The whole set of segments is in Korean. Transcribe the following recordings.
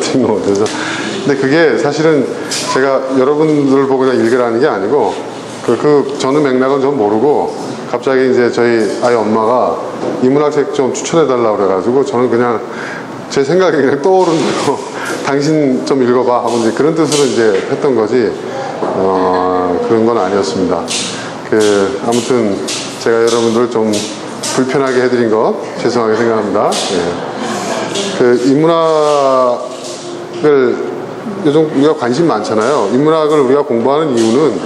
드린 것 같아서. 근데 그게 사실은 제가 여러분들 보고 그냥 읽으라는 게 아니고, 저는 맥락은 좀 모르고, 갑자기 이제 저희 아이 엄마가 인문학책 좀 추천해달라고 그래가지고, 저는 그냥 제 생각에 그냥 떠오른 대로 당신 좀 읽어봐 하고 이제 그런 뜻으로 이제 했던 거지, 그런 건 아니었습니다. 아무튼 제가 여러분들 좀 불편하게 해드린 거 죄송하게 생각합니다. 예. 인문학을 요즘 우리가 관심 많잖아요. 인문학을 우리가 공부하는 이유는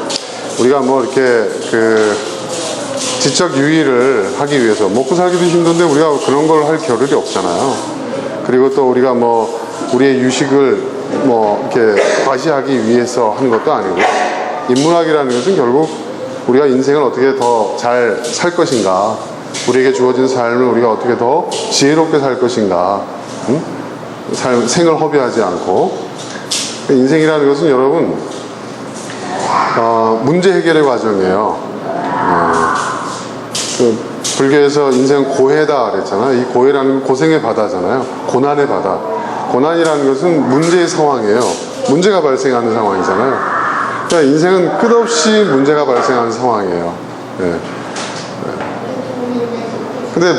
우리가 뭐 이렇게 지적 유의를 하기 위해서, 먹고 살기도 힘든데 우리가 그런 걸 할 겨를이 없잖아요. 그리고 또 우리가 뭐 우리의 유식을 뭐 이렇게 과시하기 위해서 하는 것도 아니고, 인문학이라는 것은 결국 우리가 인생을 어떻게 더 잘 살 것인가, 우리에게 주어진 삶을 우리가 어떻게 더 지혜롭게 살 것인가, 생을 허비하지 않고. 인생이라는 것은 여러분 문제 해결의 과정이에요. 불교에서 인생은 고해다 그랬잖아요. 이 고해라는 건 고생의 바다잖아요. 고난의 바다. 고난이라는 것은 문제의 상황이에요. 문제가 발생하는 상황이잖아요. 그러니까 인생은 끝없이 문제가 발생하는 상황이에요. 근데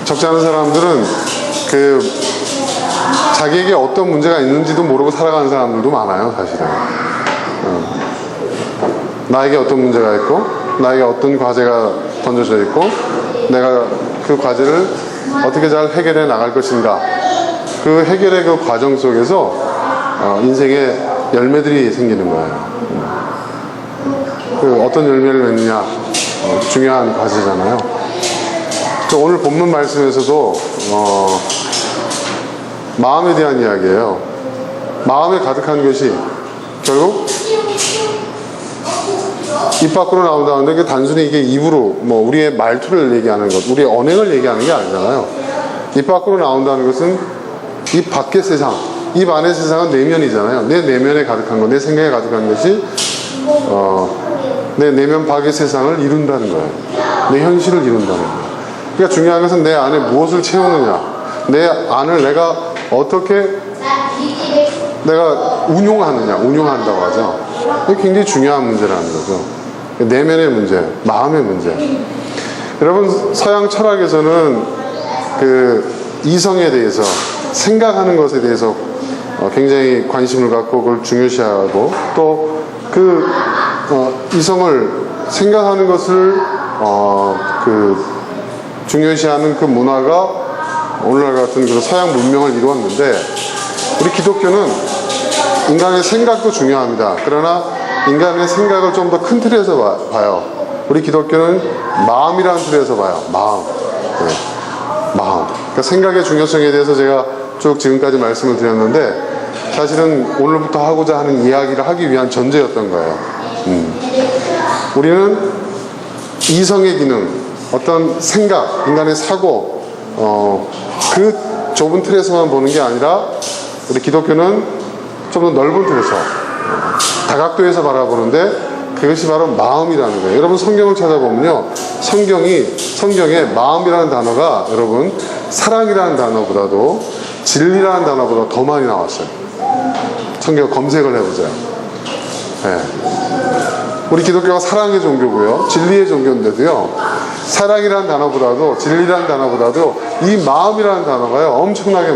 적지 않은 사람들은 자기에게 어떤 문제가 있는지도 모르고 살아가는 사람들도 많아요, 사실은. 나에게 어떤 문제가 있고, 나에게 어떤 과제가 던져져 있고, 내가 그 과제를 어떻게 잘 해결해 나갈 것인가. 그 해결의 그 과정 속에서 인생의 열매들이 생기는 거예요. 어떤 열매를 맺느냐, 중요한 과제잖아요. 오늘 본문 말씀에서도 마음에 대한 이야기예요. 마음에 가득한 것이 결국 입 밖으로 나온다는데, 그 단순히 이게 입으로 뭐 우리의 말투를 얘기하는 것, 우리의 언행을 얘기하는 게 아니잖아요. 입 밖으로 나온다는 것은 입 밖의 세상, 입 안의 세상은 내면이잖아요. 내 내면에 가득한 것, 내 생각에 가득한 것이 내 내면 밖의 세상을 이룬다는 거예요. 내 현실을 이룬다는 거예요. 그러니까 중요한 것은 내 안에 무엇을 채우느냐, 내 안을 내가 어떻게 내가 운용한다고 하죠. 이게 굉장히 중요한 문제라는 거죠. 내면의 문제, 마음의 문제. 여러분, 서양 철학에서는 이성에 대해서, 생각하는 것에 대해서 굉장히 관심을 갖고 그걸 중요시하고, 또 이성을, 생각하는 것을 중요시하는 그 문화가 오늘날 같은 그런 서양 문명을 이루었는데, 우리 기독교는 인간의 생각도 중요합니다. 그러나 인간의 생각을 좀 더 큰 틀에서 봐요. 우리 기독교는 마음이라는 틀에서 봐요. 마음. 마음. 그러니까 생각의 중요성에 대해서 제가 쭉 지금까지 말씀을 드렸는데, 사실은 오늘부터 하고자 하는 이야기를 하기 위한 전제였던 거예요. 우리는 이성의 기능, 어떤 생각, 인간의 사고, 그 좁은 틀에서만 보는 게 아니라, 우리 기독교는 좀 더 넓은 틀에서, 다각도에서 바라보는데, 그것이 바로 마음이라는 거예요. 여러분, 성경을 찾아보면요, 성경에 마음이라는 단어가 여러분 사랑이라는 단어보다도, 진리라는 단어보다 더 많이 나왔어요. 성경 검색을 해보세요. 우리 기독교가 사랑의 종교고요, 진리의 종교인데도요, 사랑이라는 단어보다도, 진리라는 단어보다도 이 마음이라는 단어가요, 엄청나게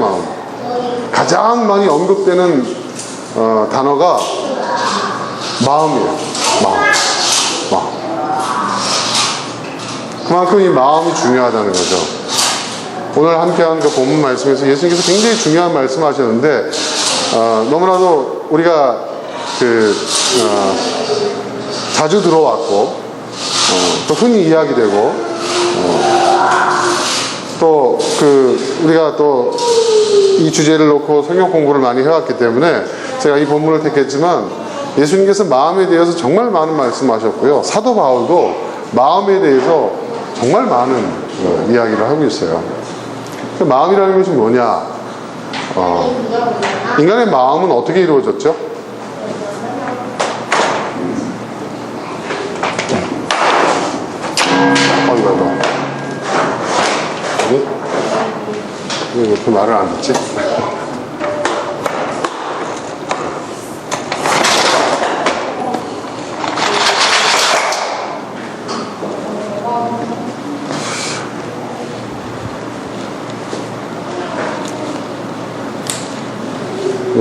가장 많이 언급되는 단어가 마음이에요. 마음. 그만큼 이 마음이 중요하다는 거죠. 오늘 함께한 그 본문 말씀에서 예수님께서 굉장히 중요한 말씀하셨는데, 너무나도 우리가 자주 들어왔고, 또 흔히 이야기되고, 또 우리가 또 이 주제를 놓고 성경 공부를 많이 해왔기 때문에 제가 이 본문을 택했지만, 예수님께서 마음에 대해서 정말 많은 말씀하셨고요, 사도 바울도 마음에 대해서 정말 많은 이야기를 하고 있어요. 마음이라는 것이 뭐냐? 인간의 마음은 어떻게 이루어졌죠? 왜 이렇게 말을 안 듣지?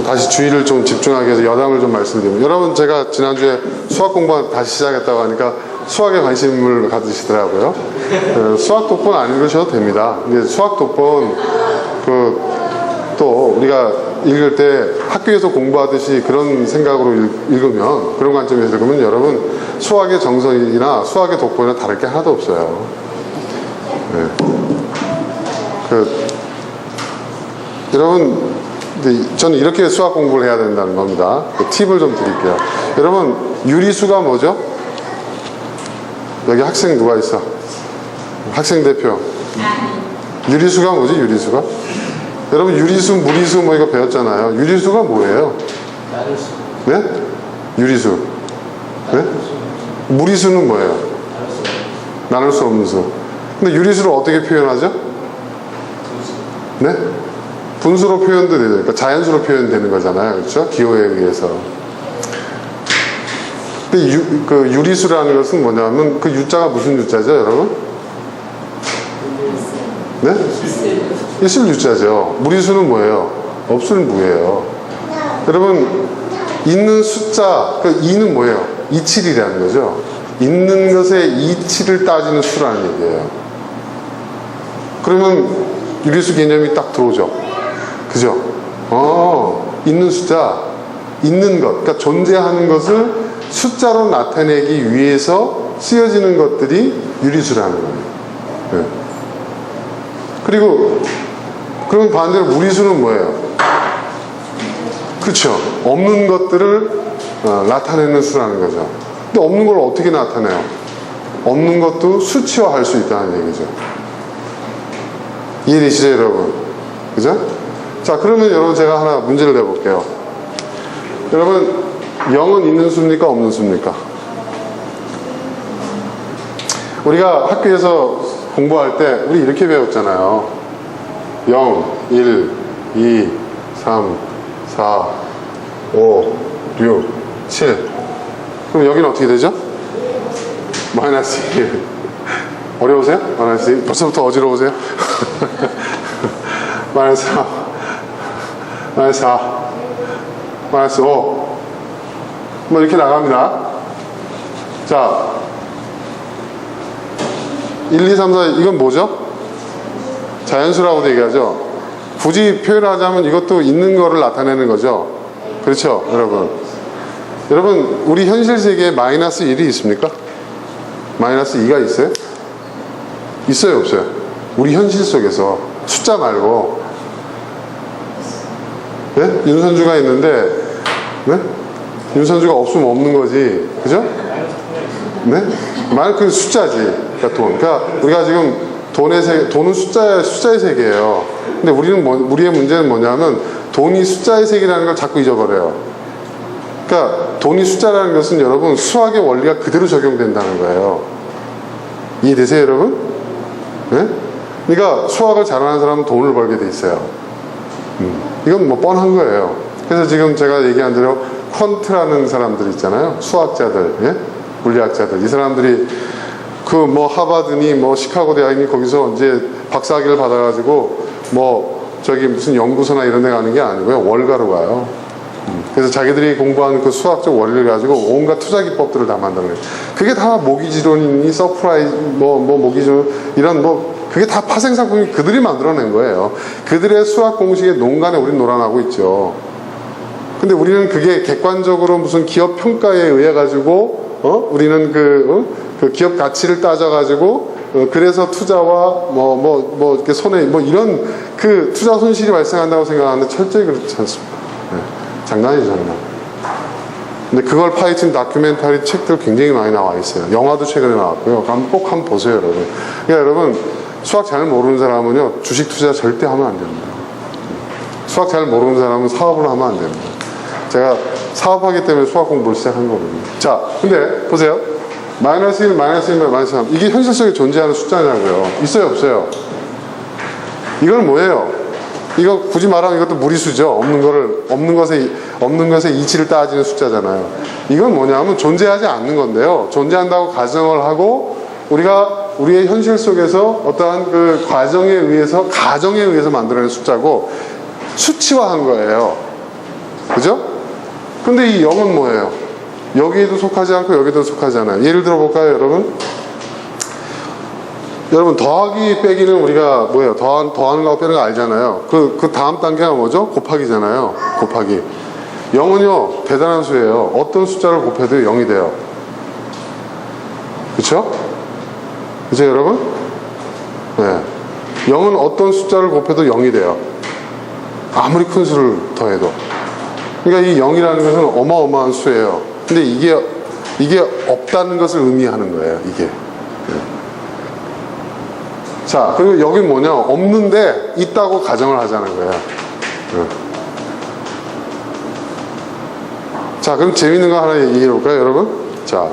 다시 주의를 좀 집중하기 위해서 여담을 좀 말씀드리면, 여러분 제가 지난주에 수학 공부 다시 시작했다고 하니까 수학에 관심을 가지시더라고요. 수학 독본 안 읽으셔도 됩니다. 근데 수학 독본 또 우리가 읽을 때 학교에서 공부하듯이 그런 생각으로 읽으면, 그런 관점에서 읽으면 여러분 수학의 정석이나 수학의 독본이나 다를 게 하나도 없어요. 네. 여러분, 저는 이렇게 수학 공부를 해야 된다는 겁니다. 팁을 좀 드릴게요. 여러분, 유리수가 뭐죠? 여기 학생 누가 있어? 학생 대표. 유리수가 뭐지, 유리수가? 여러분, 유리수, 무리수 뭐 이거 배웠잖아요. 유리수가 뭐예요? 네? 유리수. 네? 무리수는 뭐예요? 나눌 수 없는 수. 근데 유리수를 어떻게 표현하죠? 네? 분수로 표현도 되죠. 그러니까 자연수로 표현되는 거잖아요. 그렇죠? 기호에 의해서. 근데 그 유리수라는 것은 뭐냐면, 그 유자가 무슨 유자죠, 여러분? 네? 있을 유자죠. 무리수는 뭐예요? 없을 무예요. 여러분, 있는 숫자, 그 2는 뭐예요? 이치이라는 거죠. 있는 것의 이치를 따지는 수라는 얘기예요. 그러면 유리수 개념이 딱 들어오죠. 그죠? 있는 숫자, 있는 것, 그러니까 존재하는 것을 숫자로 나타내기 위해서 쓰여지는 것들이 유리수라는 거예요. 네. 그리고, 그럼 반대로 무리수는 뭐예요? 그렇죠. 없는 것들을 나타내는 수라는 거죠. 근데 없는 걸 어떻게 나타내요? 없는 것도 수치화할 수 있다는 얘기죠. 이해되시죠, 여러분? 그죠? 자, 그러면 여러분 제가 하나 문제를 내볼게요. 여러분, 0은 있는 수입니까? 없는 수입니까? 우리가 학교에서 공부할 때 우리 이렇게 배웠잖아요. 0, 1, 2, 3, 4, 5, 6, 7. 그럼 여기는 어떻게 되죠? 마이너스 1. 어려우세요? 마이너스 1. 벌써부터 어지러우세요? 마이너스 4. 마이너스 4. 마이너스 5. 뭐 이렇게 나갑니다. 자, 1, 2, 3, 4. 이건 뭐죠? 자연수라고도 얘기하죠. 굳이 표현하자면 이것도 있는 거를 나타내는 거죠. 그렇죠, 여러분? 여러분, 우리 현실 세계에 마이너스 1이 있습니까? 마이너스 2가 있어요? 있어요, 없어요? 우리 현실 속에서 숫자 말고. 네? 윤선주가 있는데, 네? 윤선주가 없으면 없는 거지, 그죠? 네? 그 숫자지, 그러니까 돈. 그러니까 우리가 지금 돈은 숫자의 세계예요. 근데 우리의 문제는 뭐냐면 돈이 숫자의 세계라는 걸 자꾸 잊어버려요. 그러니까 돈이 숫자라는 것은 여러분 수학의 원리가 그대로 적용된다는 거예요. 이해되세요, 여러분? 네? 그러니까 수학을 잘하는 사람은 돈을 벌게 돼 있어요. 이건 뭐 뻔한 거예요. 그래서 지금 제가 얘기한 대로 퀀트라는 사람들 있잖아요. 수학자들, 예? 물리학자들. 이 사람들이 그 뭐 하버드니 뭐 시카고 대학이니 거기서 이제 박사학위를 받아가지고 뭐 저기 무슨 연구소나 이런 데 가는 게 아니고요. 월가로 가요. 그래서 자기들이 공부한 그 수학적 원리를 가지고 온갖 투자 기법들을 다 만들어내요. 그게 다 모기지론이니 서프라이즈 뭐 모기지론 이런 그게 다 파생상품이 그들이 만들어낸 거예요. 그들의 수학 공식의 농간에 우리는 놀아나고 있죠. 근데 우리는 그게 객관적으로 무슨 기업 평가에 의해 가지고 우리는 그 기업 가치를 따져 가지고 그래서 투자와 이렇게 손해 이런 그 투자 손실이 발생한다고 생각하는데 철저히 그렇지 않습니다. 네. 장난이죠, 장난. 근데 그걸 파헤친 다큐멘터리 책들 굉장히 많이 나와 있어요. 영화도 최근에 나왔고요. 꼭 한번 보세요, 여러분. 그러니까 여러분, 수학 잘 모르는 사람은요, 주식 투자 절대 하면 안 됩니다. 수학 잘 모르는 사람은 사업을 하면 안 됩니다. 제가 사업하기 때문에 수학 공부를 시작한 거거든요. 자, 근데 보세요. 마이너스 1, 마이너스 1, 마이너스 3. 이게 현실 속에 존재하는 숫자냐고요. 있어요, 없어요? 이건 뭐예요? 이거 굳이 말하면 이것도 무리수죠. 없는 것의 이치를 따지는 숫자잖아요. 이건 뭐냐면 존재하지 않는 건데요. 존재한다고 가정을 하고 우리가 우리의 현실 속에서 어떠한 그 가정에 의해서 만들어낸 숫자고 수치화한 거예요. 그죠? 근데 이 0은 뭐예요? 여기에도 속하지 않고 여기도 속하지 않아요. 예를 들어 볼까요, 여러분? 여러분, 더하기 빼기는 우리가 뭐예요? 더하는 거하고 빼는 거 알잖아요. 그 다음 단계가 뭐죠? 곱하기잖아요. 곱하기. 0은요, 대단한 수예요. 어떤 숫자를 곱해도 0이 돼요. 그쵸? 그죠, 여러분? 네. 0은 어떤 숫자를 곱해도 0이 돼요. 아무리 큰 수를 더해도. 그러니까 이 0이라는 것은 어마어마한 수예요. 근데 이게 없다는 것을 의미하는 거예요, 이게. 자, 그리고 여긴 뭐냐? 없는데 있다고 가정을 하자는 거예요. 자, 그럼 재밌는 거 하나 얘기해 볼까요, 여러분? 자,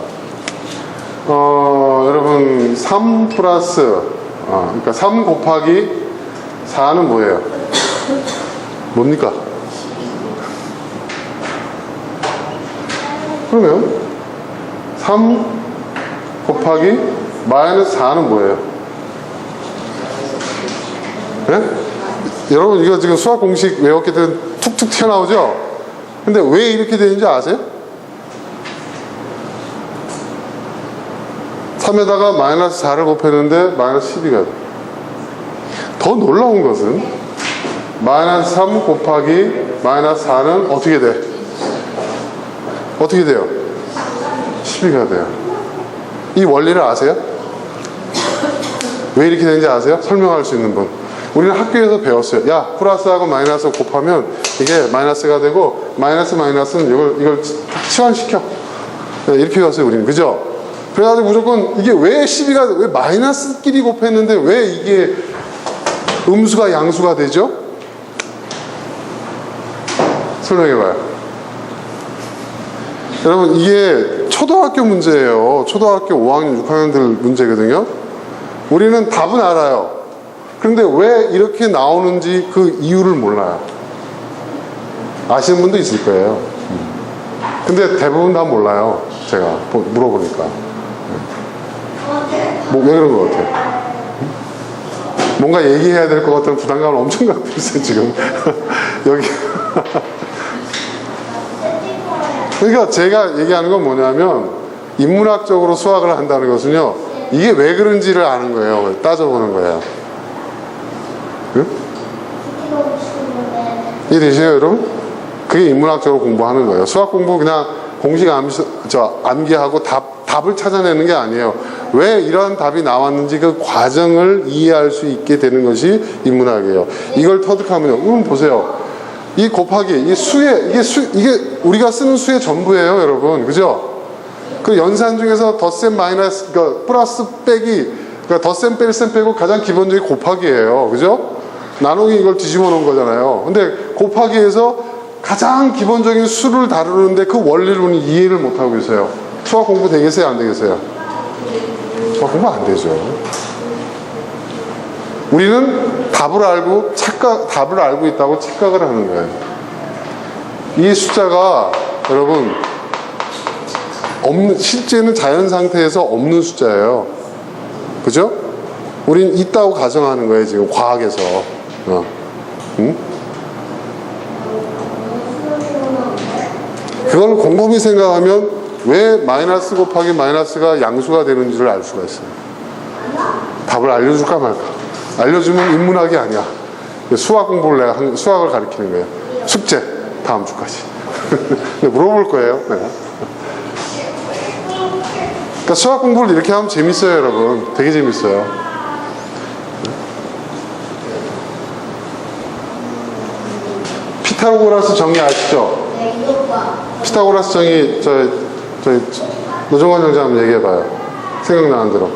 여러분, 3 플러스, 그러니까 3 곱하기 4는 뭐예요? 뭡니까? 그러면 3 곱하기 마이너스 4는 뭐예요? 네? 여러분 이거 지금 수학 공식 외웠기 때문에 툭툭 튀어나오죠? 근데 왜 이렇게 되는지 아세요? 3에다가 마이너스 4를 곱했는데 마이너스 12가 돼. 더 놀라운 것은 마이너스 3 곱하기 마이너스 4는 어떻게 돼? 어떻게 돼요? 12가 돼요. 이 원리를 아세요? 왜 이렇게 되는지 아세요? 설명할 수 있는 분. 우리는 학교에서 배웠어요. 야, 플러스하고 마이너스 곱하면 이게 마이너스가 되고 마이너스는 이걸 치환시켜. 이렇게 배웠어요, 우리는. 그죠? 그래가지고 무조건 이게 왜 12가 왜 마이너스끼리 곱했는데 왜 이게 음수가 양수가 되죠? 설명해봐요. 여러분 이게 초등학교 문제예요. 초등학교 5학년 6학년들 문제거든요. 우리는 답은 알아요. 그런데 왜 이렇게 나오는지 그 이유를 몰라요. 아시는 분도 있을 거예요. 근데 대부분 다 몰라요. 제가 물어보니까. 뭐 왜 그런 것 같아요? 뭔가 얘기해야 될 것 같은 부담감을 엄청 갖고 있어요 지금. 여기. 그러니까 제가 얘기하는 건 뭐냐면 인문학적으로 수학을 한다는 것은요, 이게 왜 그런지를 아는 거예요. 따져보는 거예요. 응? 이해되시죠, 여러분? 그게 인문학적으로 공부하는 거예요. 수학 공부 그냥 공식 암기하고 답을 찾아내는 게 아니에요. 왜 이런 답이 나왔는지 그 과정을 이해할 수 있게 되는 것이 인문학이에요. 이걸 터득하면요. 그럼 보세요. 이 곱하기, 이게 우리가 쓰는 수의 전부예요, 여러분. 그죠? 그 연산 중에서 덧셈 마이너스, 그러니까 플러스 빼기, 그러니까 덧셈 뺄셈 빼고 가장 기본적인 곱하기예요. 그죠? 나누기 이걸 뒤집어 놓은 거잖아요. 근데 곱하기에서 가장 기본적인 수를 다루는데 그 원리를 우리는 이해를 못하고 계세요. 수학 공부 되겠어요? 안 되겠어요? 수학 공부 안 되죠. 우리는 답을 알고 있다고 착각을 하는 거예요. 이 숫자가 여러분 실제는 자연 상태에서 없는 숫자예요. 그죠? 우린 있다고 가정하는 거예요, 지금 과학에서. 응? 그걸 곰곰이 생각하면 왜 마이너스 곱하기 마이너스가 양수가 되는지를 알 수가 있어요. 답을 알려줄까 말까. 알려주면 인문학이 아니야. 수학 공부를 수학을 가르치는 거예요. 숙제 다음 주까지. 물어볼 거예요. 내가. 그러니까 수학 공부를 이렇게 하면 재밌어요, 여러분. 되게 재밌어요. 피타고라스 정의 아시죠? 네, 이것과 피타고라스 정의 저희 노정관 형제 한번 얘기해봐요. 생각나는 대로.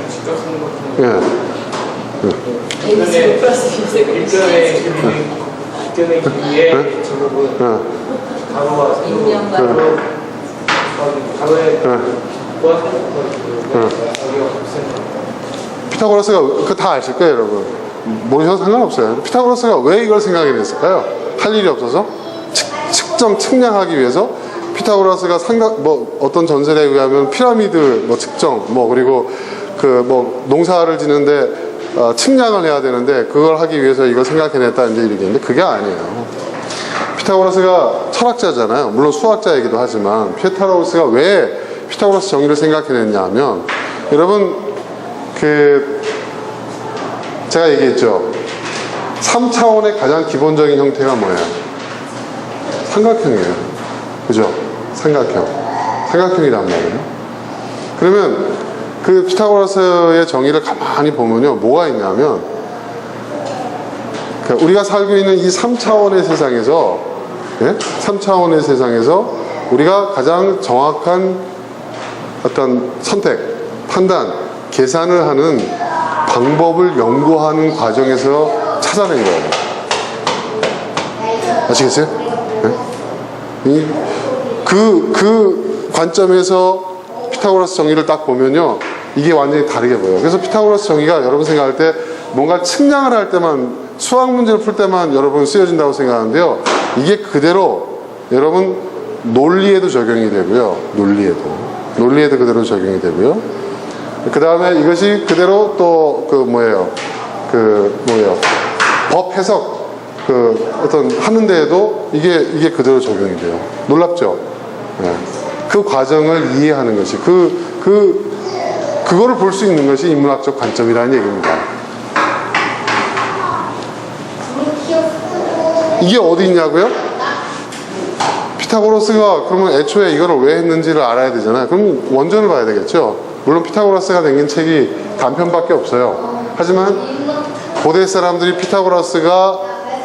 직접 쓰는 것 같은데. 예. A 플러스 일견의 길이에 제곱은 가로와 세로 가로에 여기가 곱셈. 피타고라스가 그거 다 아실 거예요, 여러분. 모르셔도 상관없어요. 피타고라스가 왜 이걸 생각해냈을까요? 할 일이 없어서 측정, 측량하기 위해서 피타고라스가 어떤 전설에 의하면 피라미드 측정, 그리고 농사를 지는데 측량을 해야 되는데 그걸 하기 위해서 이걸 생각해냈다 이제 이러겠는데 그게 아니에요. 피타고라스가 철학자잖아요. 물론 수학자이기도 하지만 피타고라스가 왜 피타고라스 정의를 생각해냈냐 하면 여러분 제가 얘기했죠. 3차원의 가장 기본적인 형태가 뭐예요? 삼각형이에요. 그죠? 삼각형이란 말이에요. 그러면 그 피타고라스의 정의를 가만히 보면요. 뭐가 있냐면 우리가 살고 있는 이 3차원의 세상에서 3차원의 세상에서 우리가 가장 정확한 어떤 선택, 판단, 계산을 하는 방법을 연구하는 과정에서 찾아낸 거예요. 아시겠어요? 네? 그 관점에서 피타고라스 정의를 딱 보면요. 이게 완전히 다르게 보여요. 그래서 피타고라스 정의가 여러분 생각할 때 뭔가 측량을 할 때만 수학 문제를 풀 때만 여러분 쓰여진다고 생각하는데요. 이게 그대로 여러분 논리에도 적용이 되고요. 논리에도 그대로 적용이 되고요. 그 다음에 이것이 그대로 또 법 해석 어떤 하는 데에도 이게 그대로 적용이 돼요. 놀랍죠? 네. 그 과정을 이해하는 것이 그거를 볼 수 있는 것이 인문학적 관점이라는 얘기입니다. 이게 어디 있냐고요? 피타고라스가 그러면 애초에 이거를 왜 했는지를 알아야 되잖아요. 그럼 원전을 봐야 되겠죠. 물론 피타고라스가 남긴 책이 단편밖에 없어요. 하지만 고대 사람들이 피타고라스가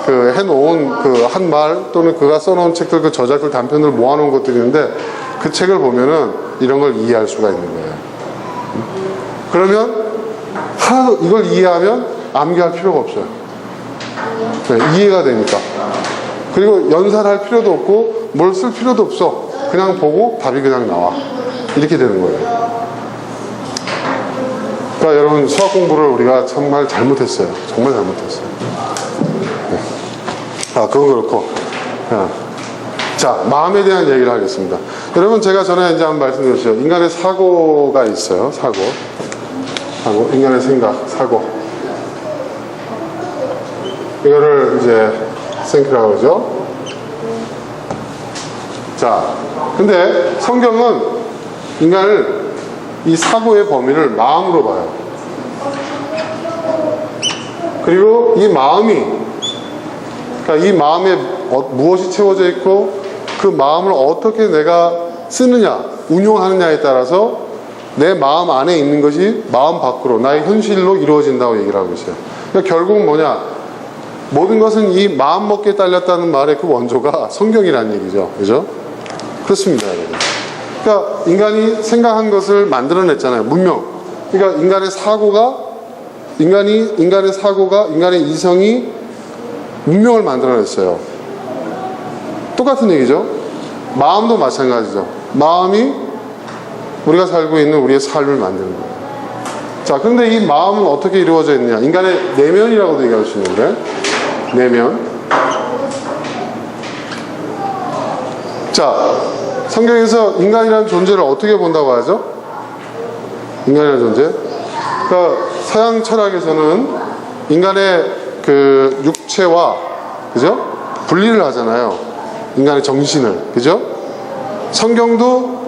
해놓은 한 말 또는 그가 써놓은 책들, 그 저작들 단편을 모아놓은 것들이 있는데 그 책을 보면은 이런 걸 이해할 수가 있는 거예요. 그러면 하나도 이걸 이해하면 암기할 필요가 없어요. 네, 이해가 되니까. 그리고 연산할 필요도 없고 뭘 쓸 필요도 없어. 그냥 보고 답이 그냥 나와. 이렇게 되는 거예요. 그러니까 여러분 수학 공부를 우리가 정말 잘못했어요. 정말 잘못했어요. 네. 그건 그렇고. 자, 마음에 대한 얘기를 하겠습니다. 여러분 제가 전에 이제 한번 말씀드렸죠. 인간의 사고가 있어요. 사고. 인간의 생각, 사고. 이거를 이제 생크라고 그러죠. 자, 근데 성경은 인간을 이 사고의 범위를 마음으로 봐요. 그리고 이 마음이, 그러니까 이 마음에 무엇이 채워져 있고 그 마음을 어떻게 내가 쓰느냐, 운용하느냐에 따라서 내 마음 안에 있는 것이 마음 밖으로, 나의 현실로 이루어진다고 얘기를 하고 있어요. 그러니까 결국 뭐냐, 모든 것은 이 마음 먹기에 딸렸다는 말의 그 원조가 성경이라는 얘기죠. 그죠? 그렇습니다, 여러분. 그러니까 인간이 생각한 것을 만들어냈잖아요. 문명. 그러니까 인간의 사고가, 인간의 이성이 문명을 만들어냈어요. 똑같은 얘기죠. 마음도 마찬가지죠. 마음이 우리가 살고 있는 우리의 삶을 만드는 거예요. 자, 그런데 이 마음은 어떻게 이루어져 있느냐? 인간의 내면이라고도 얘기할 수 있는데, 내면. 자, 성경에서 인간이라는 존재를 어떻게 본다고 하죠? 인간이라는 존재? 그러니까 서양 철학에서는 인간의 그 육체와, 그죠? 분리를 하잖아요. 인간의 정신을, 그죠? 성경도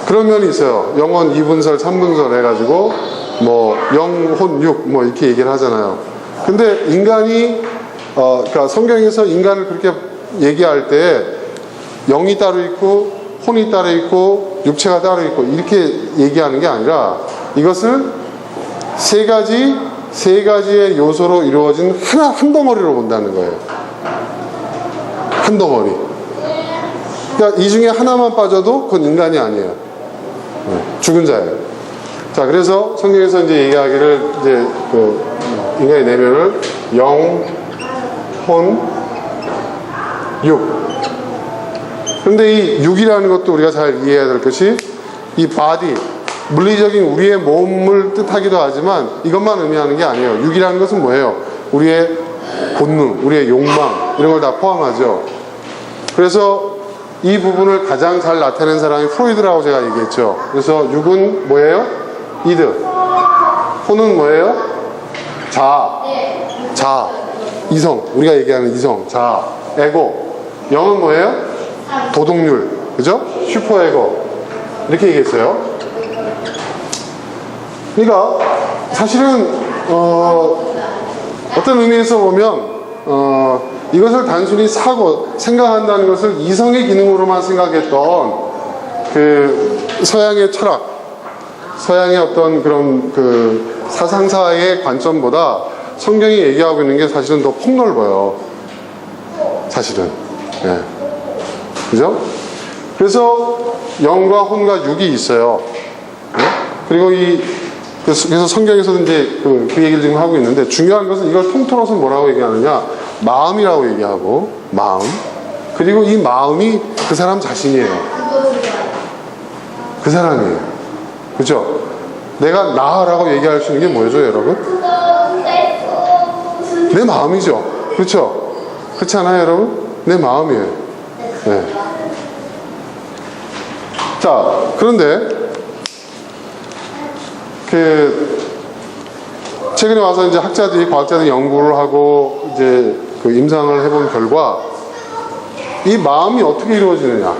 그런 면이 있어요. 영혼 2분설, 3분설 해가지고 영혼, 육 이렇게 얘기를 하잖아요. 근데 인간이 그러니까 성경에서 인간을 그렇게 얘기할 때 영이 따로 있고 혼이 따로 있고 육체가 따로 있고 이렇게 얘기하는 게 아니라 이것을 세 가지의 요소로 이루어진 한 덩어리로 본다는 거예요. 한 덩어리. 그러니까 이 중에 하나만 빠져도 그건 인간이 아니에요. 죽은 자예요. 자, 그래서 성경에서 이제 얘기하기를 이제 인간의 내면을 영, 혼, 육. 그런데 이 육이라는 것도 우리가 잘 이해해야 될 것이 이 바디, 물리적인 우리의 몸을 뜻하기도 하지만 이것만 의미하는 게 아니에요. 육이라는 것은 뭐예요? 우리의 본능, 우리의 욕망 이런 걸 다 포함하죠. 그래서 이 부분을 가장 잘 나타낸 사람이 프로이드라고 제가 얘기했죠. 그래서 육은 뭐예요? 이드. 혼은 뭐예요? 자, 이성. 우리가 얘기하는 이성, 자, 에고. 영은 뭐예요? 도덕률. 그죠? 슈퍼에고. 이렇게 얘기했어요. 그러니까 사실은 어떤 의미에서 보면 이것을 단순히 생각한다는 것을 이성의 기능으로만 생각했던 그 서양의 철학, 서양의 어떤 그런 그 사상사의 관점보다 성경이 얘기하고 있는 게 사실은 더 폭넓어요. 사실은. 예. 그죠? 그래서 영과 혼과 육이 있어요. 예? 그리고 그래서 성경에서도 이제 그 얘기를 지금 하고 있는데 중요한 것은 이걸 통틀어서 뭐라고 얘기하느냐? 마음이라고 얘기하고, 마음. 그리고 이 마음이 그 사람 자신이에요. 그 사람이에요. 그죠? 내가 나라고 얘기할 수 있는 게 뭐죠, 여러분? 내 마음이죠. 그렇죠? 그렇지 않아요, 여러분? 내 마음이에요. 네. 자, 그런데 최근에 와서 이제 과학자들이 연구를 하고 이제 그 임상을 해본 결과 이 마음이 어떻게 이루어지느냐,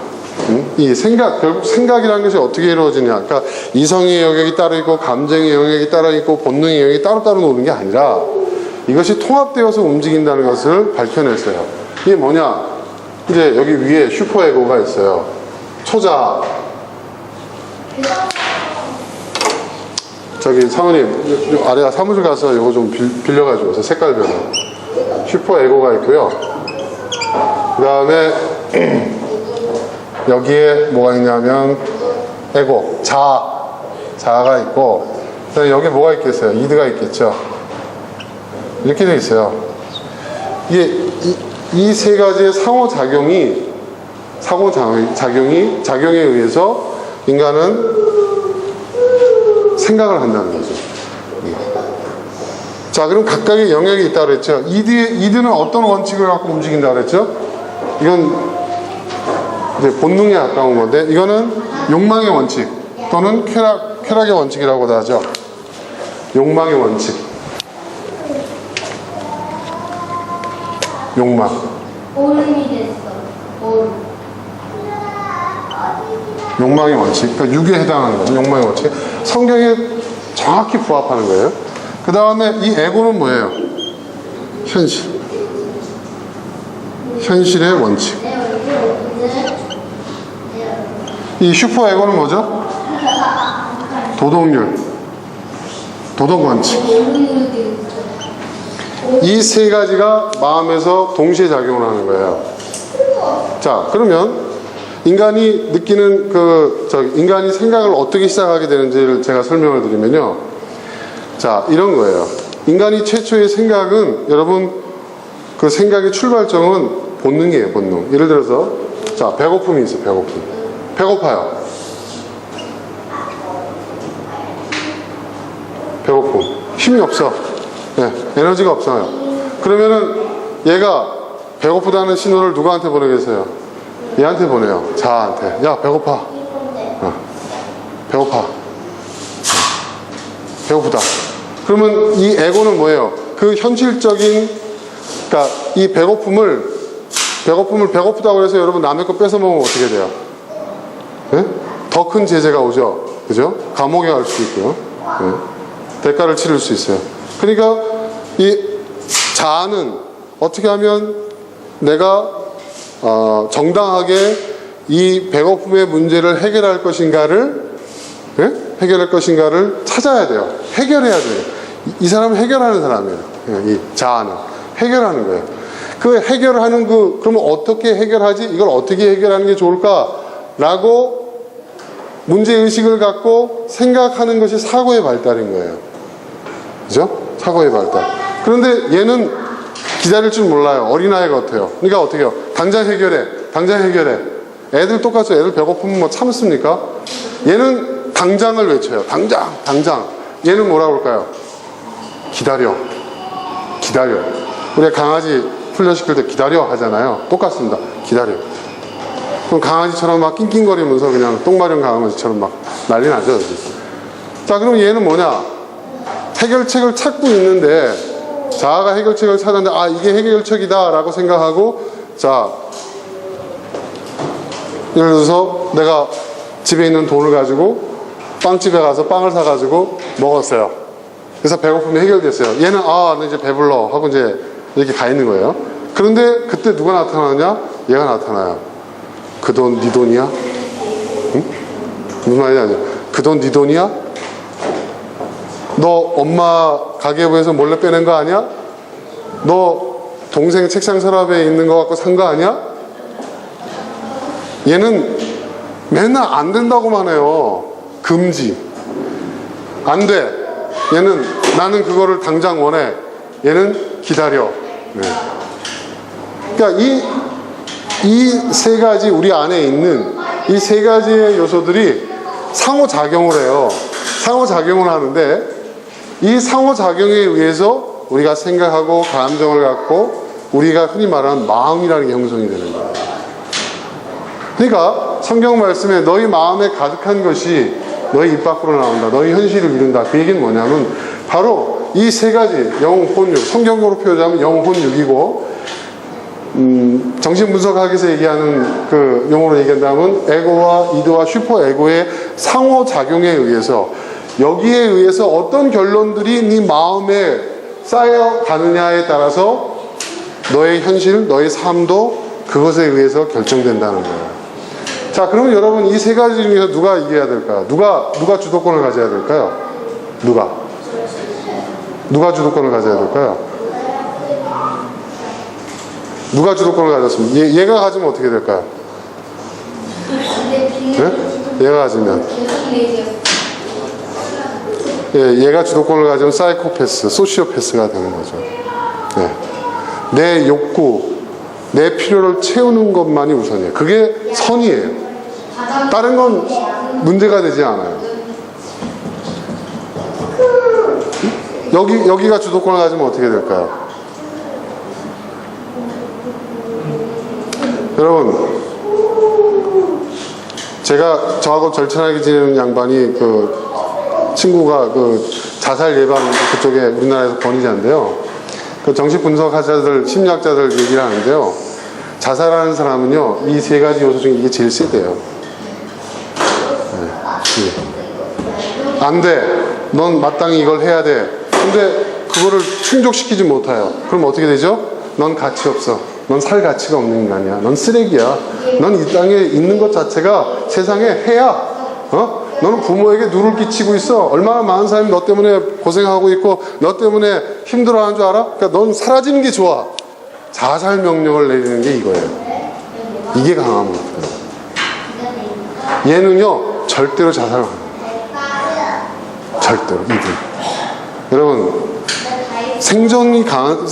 이 결국 생각이라는 것이 어떻게 이루어지냐, 그러니까 이성의 영역이 따로 있고 감정의 영역이 따로 있고 본능의 영역이 따로따로 노는 게 아니라 이것이 통합되어서 움직인다는 것을 밝혀냈어요. 이게 뭐냐? 이제 여기 위에 슈퍼에고가 있어요. 초자. 저기 사모님 아래 사무실 가서 이거 좀 빌려가지고 오세요. 색깔 변화. 슈퍼에고가 있고요. 그 다음에 여기에 뭐가 있냐면 에고, 자아가 있고, 그다음에 여기 뭐가 있겠어요? 이드가 있겠죠. 이렇게 되어 있어요. 이게 이 세 가지의 상호작용에 의해서 인간은 생각을 한다는 거죠. 자, 그럼 각각의 영역이 있다고 그랬죠. 이드는 어떤 원칙을 갖고 움직인다고 그랬죠? 이건 이제 본능에 가까운 건데, 이거는 욕망의 원칙 또는 쾌락의 원칙이라고도 하죠. 욕망의 원칙. 욕망. 오름이 됐어. 욕망의 원칙. 그러니까 육에 해당하는 거죠. 욕망의 원칙. 성경에 정확히 부합하는 거예요. 그 다음에 이 에고는 뭐예요? 현실. 현실의 원칙. 이 슈퍼 에고는 뭐죠? 도덕률. 도덕 원칙. 이 세 가지가 마음에서 동시에 작용을 하는 거예요. 자, 그러면 인간이 느끼는 인간이 생각을 어떻게 시작하게 되는지를 제가 설명을 드리면요. 자, 이런 거예요. 인간이 최초의 생각은, 여러분, 그 생각의 출발점은 본능이에요, 본능. 예를 들어서, 자, 배고픔이 있어요, 배고픔. 배고파요. 배고픔. 힘이 없어. 네, 에너지가 없어요. 그러면은 얘가 배고프다는 신호를 누구한테 보내겠어요? 얘한테 보내요. 자아한테. 야, 배고파. 배고파. 배고프다. 그러면 이 에고는 뭐예요? 그 현실적인, 그러니까 이 배고픔을 배고프다고 해서 여러분 남의 거 뺏어 먹으면 어떻게 돼요? 네? 더 큰 제재가 오죠. 그죠? 감옥에 갈 수도 있고요. 네? 대가를 치를 수 있어요. 그러니까 이 자아는 어떻게 하면 내가 정당하게 이 배고픔의 문제를 해결할 것인가를 찾아야 돼요. 해결해야 돼요. 이 사람은 해결하는 사람이에요. 이 자아는 해결하는 거예요. 그 해결하는 그러면 어떻게 해결하지? 이걸 어떻게 해결하는 게 좋을까라고 문제의식을 갖고 생각하는 것이 사고의 발달인 거예요. 그죠? 사고의 발달. 그런데 얘는 기다릴 줄 몰라요. 어린아이 같아요. 그러니까 어떻게 해요? 당장 해결해. 애들 똑같죠. 애들 배고프면 뭐 참습니까? 얘는 당장을 외쳐요. 당장. 얘는 뭐라고 할까요? 기다려. 우리가 강아지 훈련시킬 때 기다려 하잖아요. 똑같습니다. 기다려. 그럼 강아지처럼 막 낑낑거리면서 그냥 똥마련 강아지처럼 막 난리 나죠. 자, 그럼 얘는 뭐냐? 해결책을 찾고 있는데, 자아가 해결책을 찾았는데, 아, 이게 해결책이다 라고 생각하고, 자, 예를 들어서 내가 집에 있는 돈을 가지고 빵집에 가서 빵을 사가지고 먹었어요. 그래서 배고픔이 해결됐어요. 얘는 나 이제 배불러 하고 이제 이렇게 가 있는 거예요. 그런데 그때 누가 나타나느냐? 얘가 나타나요. 그 돈 네 돈이야? 응? 무슨 말이냐? 그 돈 네 돈이야? 너 엄마 가계부에서 몰래 빼낸 거 아니야? 너 동생 책상 서랍에 있는 거 갖고 산 거 아니야? 얘는 맨날 안 된다고만 해요. 금지. 안 돼. 얘는 나는 그거를 당장 원해. 얘는 기다려. 네. 그러니까 이 세 가지 우리 안에 있는 이 세 가지의 요소들이 상호작용을 해요. 상호작용을 하는데 이 상호작용에 의해서 우리가 생각하고 감정을 갖고 우리가 흔히 말하는 마음이라는 게 형성이 되는 거예요. 그러니까 성경 말씀에 너희 마음에 가득한 것이 너희 입 밖으로 나온다. 너희 현실을 이룬다. 그 얘기는 뭐냐면 바로 이 세 가지 영, 혼, 육. 성경적으로 표현하면 영, 혼, 육이고 정신분석학에서 얘기하는 그 용어로 얘기한다면 에고와 이드와 슈퍼에고의 상호작용에 의해서 여기에 의해서 어떤 결론들이 네 마음에 쌓여가느냐에 따라서 너의 현실, 너의 삶도 그것에 의해서 결정된다는 거예요. 자, 그러면 여러분 이 세 가지 중에서 누가 이겨야 될까요? 누가 주도권을 가져야 될까요? 누가 주도권을 가져야 될까요? 누가 주도권을 가졌습니다. 얘가 가지면 어떻게 될까요? 네? 얘가 가지면 얘가 주도권을 가지면 사이코패스, 소시오패스가 되는 거죠. 네. 내 욕구, 내 필요를 채우는 것만이 우선이에요. 그게 선이에요. 다른 건 문제가 되지 않아요. 여기가 주도권을 가지면 어떻게 될까요? 여러분, 제가 저하고 절친하게 지내는 양반이 친구가 자살 예방 그쪽에 우리나라에서 권위자인데요. 정신분석학자들, 심리학자들 얘기를 하는데요. 자살하는 사람은요, 이 세 가지 요소 중에 이게 제일 세대요. 네. 안 돼. 넌 마땅히 이걸 해야 돼. 근데 그거를 충족시키지 못해요. 그럼 어떻게 되죠? 넌 가치 없어. 넌 살 가치가 없는 인간이야. 넌 쓰레기야. 넌 이 땅에 있는 것 자체가 세상에 해야. 너는 부모에게 누를 끼치고 있어. 얼마나 많은 사람이 너 때문에 고생하고 있고 너 때문에 힘들어하는 줄 알아? 그러니까 넌 사라지는 게 좋아. 자살 명령을 내리는 게 이거예요. 이게 강함이에요. 얘는요 절대로 자살을 안 해요. 절대로. 여러분 생존력이 강한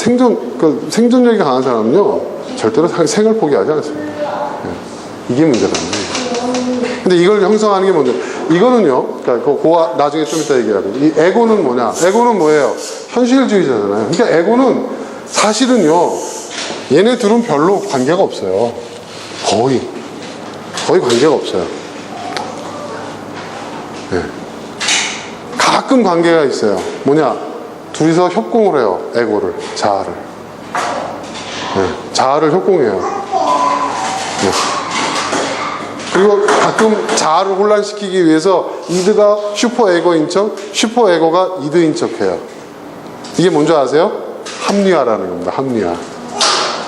사람은요 절대로 생을 포기하지 않습니다. 이게 문제라는 거예요. 근데 이걸 형성하는 게 뭔데? 이거는요, 그러니까 그거 나중에 좀 이따 얘기하고. 이 에고는 뭐냐? 에고는 뭐예요? 현실주의자잖아요. 그러니까 에고는 사실은요, 얘네 둘은 별로 관계가 없어요. 거의 관계가 없어요. 네. 가끔 관계가 있어요. 뭐냐? 둘이서 협공을 해요. 에고를, 자아를. 네. 자아를 협공해요. 네. 그리고 가끔 자아를 혼란시키기 위해서 이드가 슈퍼에고인 척, 슈퍼에고가 이드인 척 해요. 이게 뭔지 아세요? 합리화라는 겁니다. 합리화.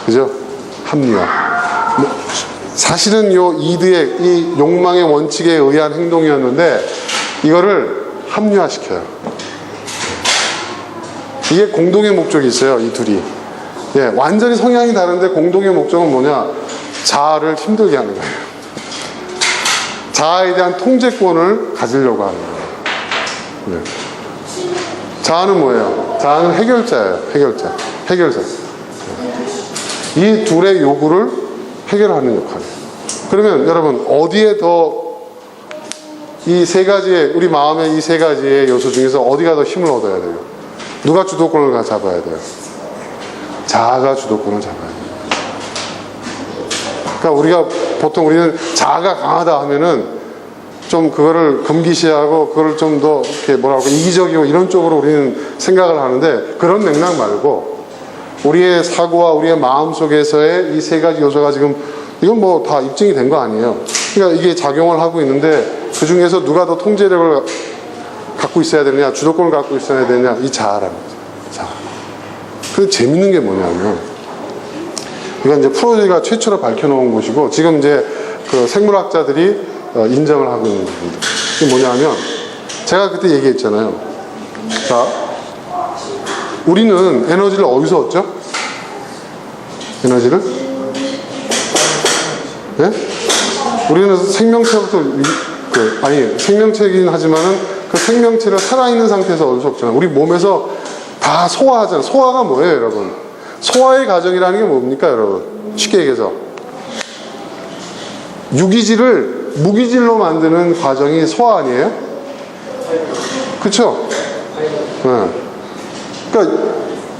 그죠? 합리화. 사실은 요 이드의 이 욕망의 원칙에 의한 행동이었는데 이거를 합리화시켜요. 이게 공동의 목적이 있어요. 이 둘이. 예, 완전히 성향이 다른데 공동의 목적은 뭐냐? 자아를 힘들게 하는 거예요. 자아에 대한 통제권을 가지려고 하는 거예요. 네. 자아는 뭐예요? 자아는 해결자예요. 해결자. 이 둘의 요구를 해결하는 역할이에요. 그러면 여러분 어디에 더 이 세 가지의, 우리 마음의 이 세 가지의 요소 중에서 어디가 더 힘을 얻어야 돼요? 누가 주도권을 잡아야 돼요? 자아가 주도권을 잡아야 돼요. 그러니까 우리가 보통 우리는 자아가 강하다 하면은 좀 그거를 금기시하고 그거를 좀 더 이렇게 뭐라 그럴까 이기적이고 이런 쪽으로 우리는 생각을 하는데, 그런 맥락 말고 우리의 사고와 우리의 마음 속에서의 이 세 가지 요소가 지금 이건 뭐 다 입증이 된 거 아니에요. 그러니까 이게 작용을 하고 있는데, 그 중에서 누가 더 통제력을 갖고 있어야 되느냐, 주도권을 갖고 있어야 되느냐, 이 자아라는 거죠. 자아. 근데 재밌는 게 뭐냐면, 이건 이제 프로이드가 최초로 밝혀놓은 것이고, 지금 이제 그 생물학자들이 인정을 하고 있는 부분들. 이게 뭐냐면, 제가 그때 얘기했잖아요. 자, 우리는 에너지를 어디서 얻죠? 에너지를? 네? 우리는 생명체부터, 아니, 생명체이긴 하지만은 그 생명체를 살아있는 상태에서 얻을 수 없잖아요. 우리 몸에서 다 소화하잖아요. 소화가 뭐예요, 여러분? 소화의 과정이라는 게 뭡니까, 여러분? 쉽게 얘기해서. 유기질을 무기질로 만드는 과정이 소화 아니에요? 그쵸? 네. 그러니까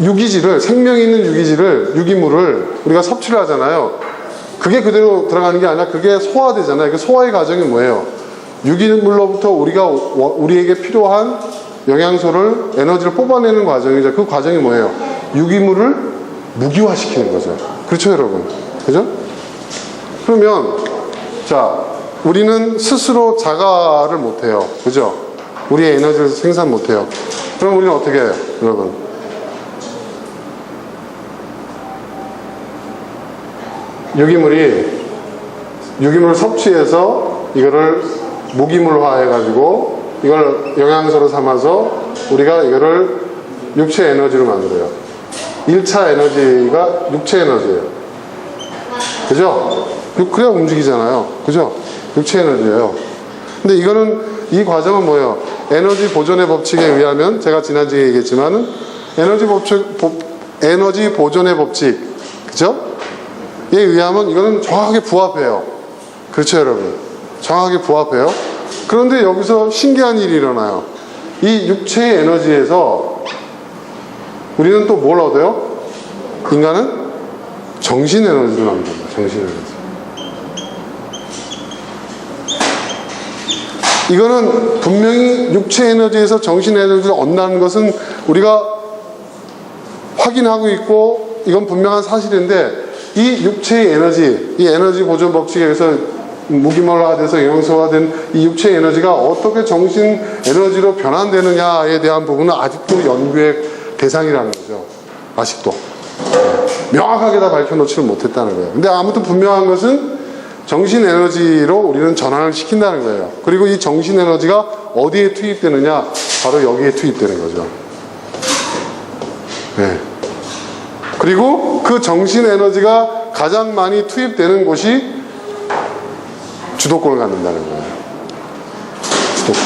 유기질을, 생명이 있는 유기질을, 유기물을 우리가 섭취를 하잖아요. 그게 그대로 들어가는 게 아니라 그게 소화되잖아요. 그 소화의 과정이 뭐예요? 유기물로부터 우리에게 필요한 영양소를, 에너지를 뽑아내는 과정이죠. 그 과정이 뭐예요? 유기물을 무기화시키는 거죠. 그렇죠, 여러분? 그죠? 그러면, 자, 우리는 스스로 자가를 못해요. 그죠? 우리의 에너지를 생산 못해요. 그럼 우리는 어떻게 해요, 여러분? 유기물을 섭취해서 이거를 무기물화 해가지고 이걸 영양소로 삼아서 우리가 이거를 육체 에너지로 만들어요. 1차 에너지가 육체 에너지예요. 그죠? 그래야 움직이잖아요. 그죠? 육체 에너지예요. 근데 이 과정은 뭐예요? 에너지 보존의 법칙에 의하면, 제가 지난주에 얘기했지만은 에너지 보존의 법칙, 그죠? 에 의하면 이거는 정확하게 부합해요. 그렇죠, 여러분? 정확하게 부합해요. 그런데 여기서 신기한 일이 일어나요. 이 육체의 에너지에서 우리는 또 뭘 얻어요? 인간은 정신 에너지를 만듭니다. 정신 에너지. 이거는 분명히 육체 에너지에서 정신 에너지를 얻는다는 것은 우리가 확인하고 있고, 이건 분명한 사실인데, 이 육체의 에너지, 이 에너지 보존 법칙에 의해서 무기물화돼서 영양소화된 이 육체의 에너지가 어떻게 정신 에너지로 변환되느냐에 대한 부분은 아직도 연구의 대상이라는 거죠. 아직도. 명확하게 다 밝혀놓지를 못했다는 거예요. 근데 아무튼 분명한 것은 정신 에너지로 우리는 전환을 시킨다는 거예요. 그리고 이 정신 에너지가 어디에 투입되느냐? 바로 여기에 투입되는 거죠. 네. 그리고 그 정신 에너지가 가장 많이 투입되는 곳이 주도권을 갖는다는 거예요. 주도권.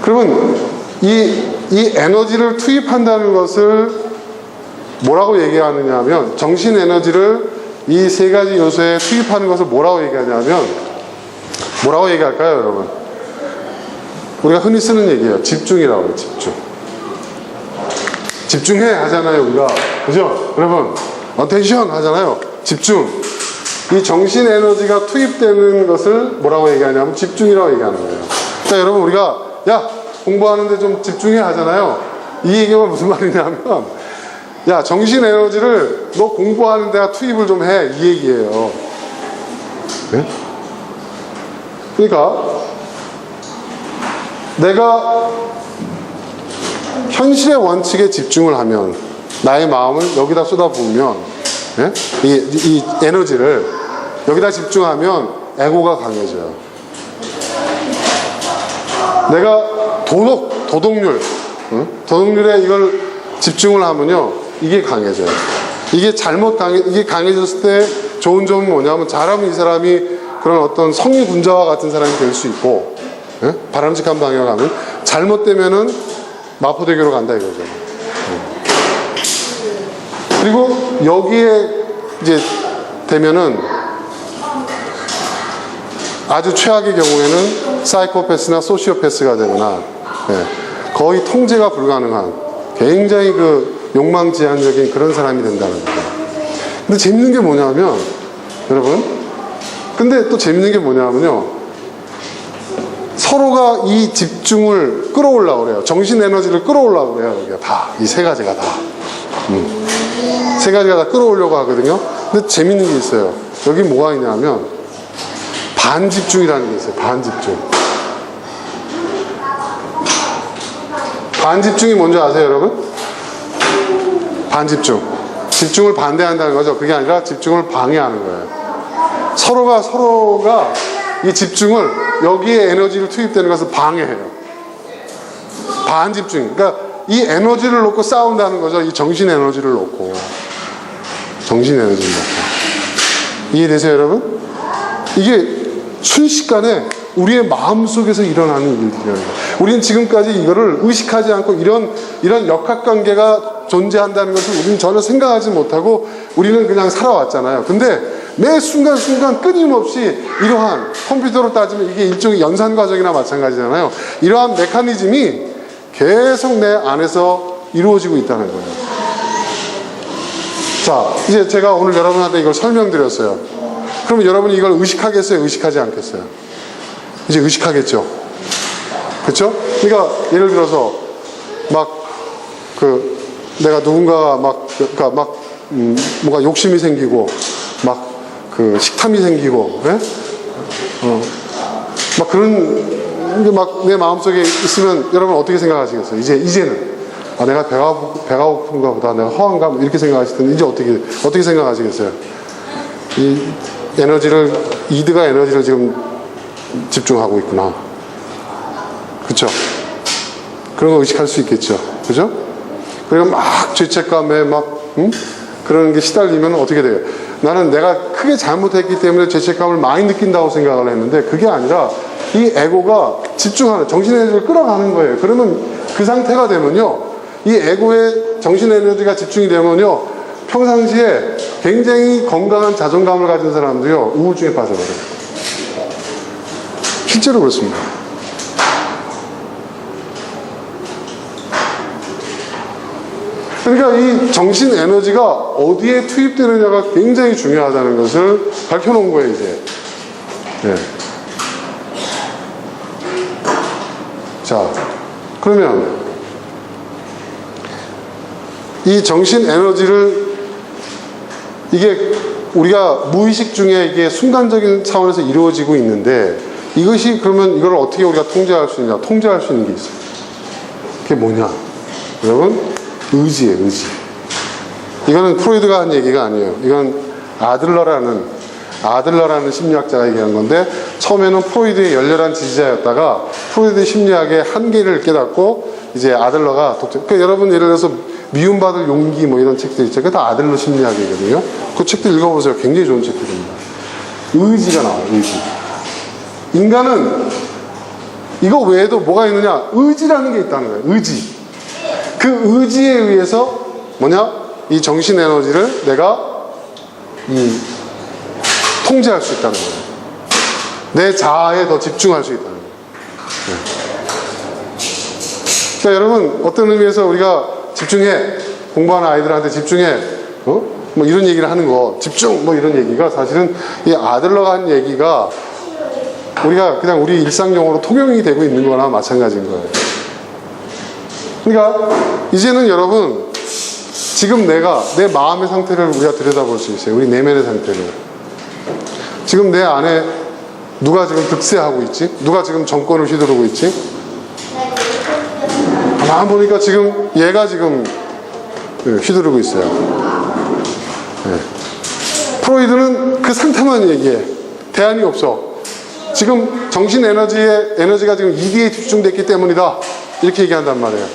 그러면 이 에너지를 투입한다는 것을 뭐라고 얘기하느냐 하면, 정신 에너지를 이 세 가지 요소에 투입하는 것을 뭐라고 얘기하냐면, 뭐라고 얘기할까요, 여러분? 우리가 흔히 쓰는 얘기예요. 집중이라고 해요. 집중. 집중해 하잖아요, 우리가. 그죠? 여러분, attention 하잖아요. 집중. 이 정신 에너지가 투입되는 것을 뭐라고 얘기하냐면 집중이라고 얘기하는 거예요. 자, 여러분, 우리가 야, 공부하는데 좀 집중해 하잖아요. 이 얘기가 무슨 말이냐면, 야, 정신 에너지를 너 공부하는 데가 투입을 좀 해, 이 얘기예요. 네? 그러니까 내가 현실의 원칙에 집중을 하면, 나의 마음을 여기다 쏟아부으면, 예? 이 에너지를 여기다 집중하면 에고가 강해져요. 내가 도덕률, 도덕률에 이걸 집중을 하면요, 이게 강해져요. 이게 이게 강해졌을 때 좋은 점은 뭐냐면, 잘하면 이 사람이 그런 어떤 성리군자와 같은 사람이 될 수 있고, 예? 바람직한 방향을 가면, 잘못되면은 마포대교로 간다 이거죠. 그리고 여기에 이제 되면은 아주 최악의 경우에는 사이코패스나 소시오패스가 되거나 거의 통제가 불가능한 굉장히 그 욕망지향적인 그런 사람이 된다는 거예요. 근데 재밌는 게 뭐냐면 여러분, 근데 또 재밌는 게 뭐냐면요, 서로가 이 집중을 끌어올라고 그래요. 정신 에너지를 끌어올라고 그래요. 여기가 다, 이 세 가지가 다. 세 가지가 다 끌어오려고 하거든요. 근데 재밌는 게 있어요. 여기 뭐가 있냐면 반집중이라는 게 있어요. 반집중. 반집중이 뭔지 아세요, 여러분? 반집중. 집중을 반대한다는 거죠. 그게 아니라 집중을 방해하는 거예요. 서로가 이 집중을, 여기에 에너지를 투입되는 것을 방해해요. 반집중. 그러니까 이 에너지를 놓고 싸운다는 거죠. 이 정신 에너지를 놓고. 정신 에너지를 놓고. 이해되세요, 여러분? 이게 순식간에 우리의 마음속에서 일어나는 일들이라는 거예요. 우리는 지금까지 이거를 의식하지 않고 이런 역학관계가 존재한다는 것을 우리는 전혀 생각하지 못하고 우리는 그냥 살아왔잖아요. 근데 매 순간순간 끊임없이 이러한, 컴퓨터로 따지면 이게 일종의 연산과정이나 마찬가지잖아요. 이러한 메커니즘이 계속 내 안에서 이루어지고 있다는 거예요. 자, 이제 제가 오늘 여러분한테 이걸 설명드렸어요. 그러면 여러분이 이걸 의식하겠어요? 의식하지 않겠어요? 이제 의식하겠죠? 그쵸? 그러니까 예를 들어서 내가 누군가가 뭔가 욕심이 생기고 식탐이 생기고, 그런 게 내 마음속에 있으면 여러분 어떻게 생각하시겠어요? 이제는 내가 배가 고픈가 보다, 내가 허한가, 이렇게 생각하실 텐데, 이제 어떻게 생각하시겠어요? 이 에너지를, 이드가 에너지를 지금 집중하고 있구나. 그쵸? 그런 거 의식할 수 있겠죠? 그죠? 그리고 막 죄책감에 그런 게 시달리면 어떻게 돼요? 나는 내가 크게 잘못했기 때문에 죄책감을 많이 느낀다고 생각을 했는데, 그게 아니라 이 에고가 집중하는, 정신에너지를 끌어가는 거예요. 그러면 그 상태가 되면요, 이 에고의 정신에너지가 집중이 되면요, 평상시에 굉장히 건강한 자존감을 가진 사람도요, 우울증에 빠져버려요. 실제로 그렇습니다. 그러니까 이 정신 에너지가 어디에 투입되느냐가 굉장히 중요하다는 것을 밝혀놓은 거예요, 이제. 네. 자, 그러면 이 정신 에너지를, 이게 우리가 무의식 중에 이게 순간적인 차원에서 이루어지고 있는데, 이것이 그러면 이걸 어떻게 우리가 통제할 수 있냐? 통제할 수 있는 게 있어요. 그게 뭐냐? 여러분, 의지예요, 의지. 이거는 프로이드가 한 얘기가 아니에요. 이건 아들러라는 심리학자가 얘기한 건데, 처음에는 프로이드의 열렬한 지지자였다가 프로이드 심리학의 한계를 깨닫고 이제 아들러가 그러니까 여러분 예를 들어서 미움받을 용기 이런 책들 있죠. 그게 다 아들러 심리학이거든요. 그 책들 읽어보세요. 굉장히 좋은 책들입니다. 의지가 나와요, 의지. 인간은 이거 외에도 뭐가 있느냐? 의지라는 게 있다는 거예요. 의지. 그 의지에 의해서 이 정신 에너지를 내가 통제할 수 있다는 거예요. 내 자아에 더 집중할 수 있다는 거예요. 그러니까 여러분, 어떤 의미에서 우리가 집중해, 공부하는 아이들한테 집중해, 이런 얘기를 하는 거, 집중, 이런 얘기가 사실은 이 아들러가 한 얘기가 우리가 그냥 우리 일상용어로 통용이 되고 있는 거나 마찬가지인 거예요. 그러니까 이제는 여러분, 지금 내 마음의 상태를 우리가 들여다볼 수 있어요. 우리 내면의 상태를. 지금 내 안에 누가 지금 득세하고 있지? 누가 지금 정권을 휘두르고 있지? 가만 보니까 지금 얘가 지금 휘두르고 있어요. 네. 프로이드는 그 상태만 얘기해. 대안이 없어. 지금 정신 에너지가 지금 이기에 집중됐기 때문이다. 이렇게 얘기한단 말이에요.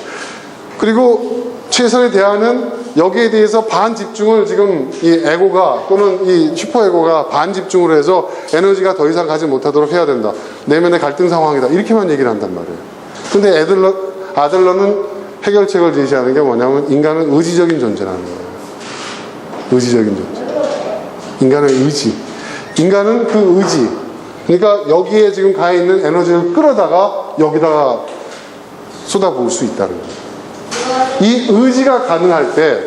그리고 최선의 대안은 여기에 대해서 반집중을 지금 이 에고가 또는 이 슈퍼에고가 반집중으로 해서 에너지가 더 이상 가지 못하도록 해야 된다. 내면의 갈등 상황이다. 이렇게만 얘기를 한단 말이에요. 근데 아들러는 해결책을 제시하는 게 뭐냐면 인간은 의지적인 존재라는 거예요. 의지적인 존재. 인간의 의지. 인간은 그 의지, 그러니까 여기에 지금 가 있는 에너지를 끌어다가 여기다가 쏟아부을 수 있다는 거예요. 이 의지가 가능할 때,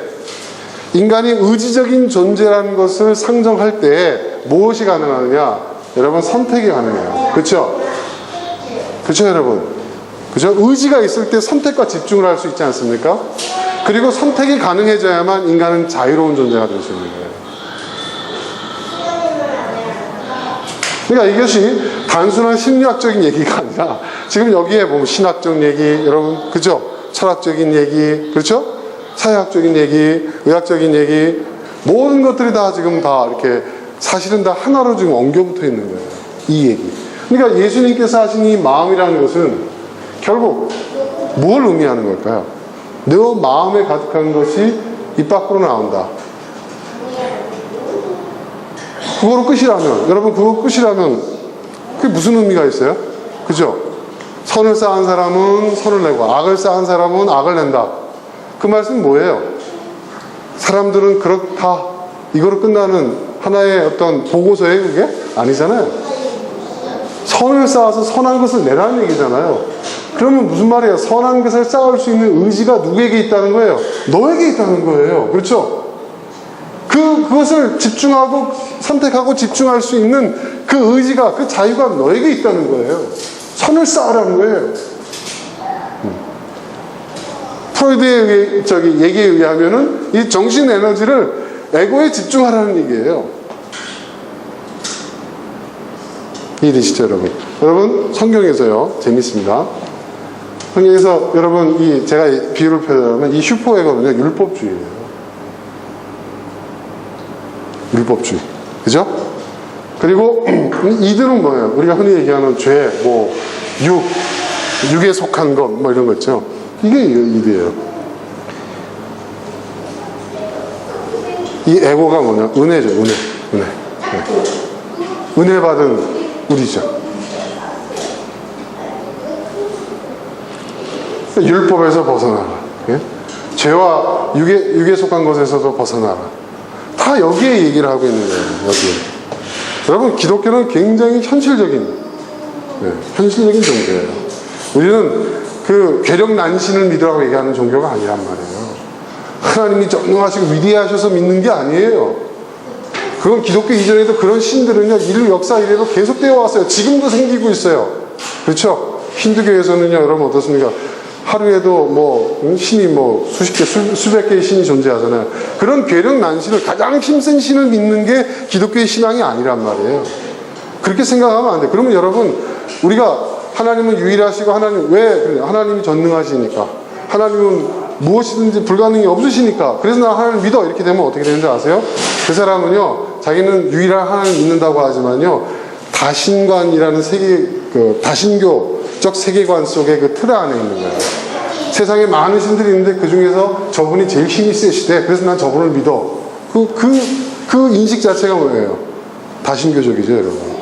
인간이 의지적인 존재라는 것을 상정할 때 무엇이 가능하느냐? 여러분, 선택이 가능해요. 그렇죠? 그렇죠, 여러분? 그죠? 의지가 있을 때 선택과 집중을 할 수 있지 않습니까? 그리고 선택이 가능해져야만 인간은 자유로운 존재가 될 수 있는 거예요. 그러니까 이것이 단순한 심리학적인 얘기가 아니라 지금 여기에 보면 신학적 얘기, 여러분, 그죠? 철학적인 얘기, 그렇죠? 사회학적인 얘기, 의학적인 얘기, 모든 것들이 다 지금 다 이렇게 사실은 다 하나로 지금 엉겨붙어 있는 거예요. 이 얘기. 그러니까 예수님께서 하신 이 마음이라는 것은 결국 뭘 의미하는 걸까요? 너 마음에 가득한 것이 입 밖으로 나온다. 그거로 끝이라면, 여러분, 그거 끝이라면 그게 무슨 의미가 있어요? 그죠? 선을 쌓은 사람은 선을 내고 악을 쌓은 사람은 악을 낸다. 그 말씀은 뭐예요? 사람들은 그렇다, 이거로 끝나는 하나의 어떤 보고서예요, 그게? 아니잖아요. 선을 쌓아서 선한 것을 내라는 얘기잖아요. 그러면 무슨 말이에요? 선한 것을 쌓을 수 있는 의지가 누구에게 있다는 거예요? 너에게 있다는 거예요. 그렇죠? 그것을 집중하고 선택하고 집중할 수 있는 그 의지가, 그 자유가 너에게 있다는 거예요. 선을 쌓으라는 거예요. 프로이드의 얘기에 의하면은 이 정신 에너지를 에고에 집중하라는 얘기예요. 이해되시죠, 여러분? 여러분, 성경에서요, 재밌습니다. 성경에서 여러분, 제가 비유를 표현하면 이 슈퍼에고는요, 율법주의예요. 율법주의. 그죠? 그리고 이들은 뭐예요? 우리가 흔히 얘기하는 죄, 육에 속한 것, 이런 거 있죠? 이게 이들이에요. 이 에고가 뭐냐? 은혜죠, 은혜. 네. 은혜 받은 우리죠. 율법에서 벗어나라. 예? 죄와 육에 속한 것에서도 벗어나라. 다 여기에 얘기를 하고 있는 거예요. 여기에. 여러분, 기독교는 굉장히 현실적인 종교예요. 우리는 그 괴력난신을 믿으라고 얘기하는 종교가 아니란 말이에요. 하나님이 전능하시고 위대하셔서 믿는 게 아니에요. 그건 기독교 이전에도 그런 신들은요, 인류 역사 이래로 계속되어 왔어요. 지금도 생기고 있어요. 그렇죠? 힌두교에서는요, 여러분 어떻습니까? 하루에도 신이 수십 개, 수백 개의 신이 존재하잖아요. 그런 괴력난신을, 가장 힘센 신을 믿는 게 기독교의 신앙이 아니란 말이에요. 그렇게 생각하면 안 돼요. 그러면 여러분, 우리가 하나님은 유일하시고, 하나님이 전능하시니까, 하나님은 무엇이든지 불가능이 없으시니까, 그래서 나 하나님 믿어, 이렇게 되면 어떻게 되는지 아세요? 그 사람은요, 자기는 유일한 하나님 믿는다고 하지만요, 다신관이라는 다신교적 세계관 속의 그 틀 안에 있는 거예요. 세상에 많은 신들이 있는데 그 중에서 저분이 제일 힘이 세시대. 그래서 난 저분을 믿어. 그 인식 자체가 뭐예요? 다신교적이죠, 여러분.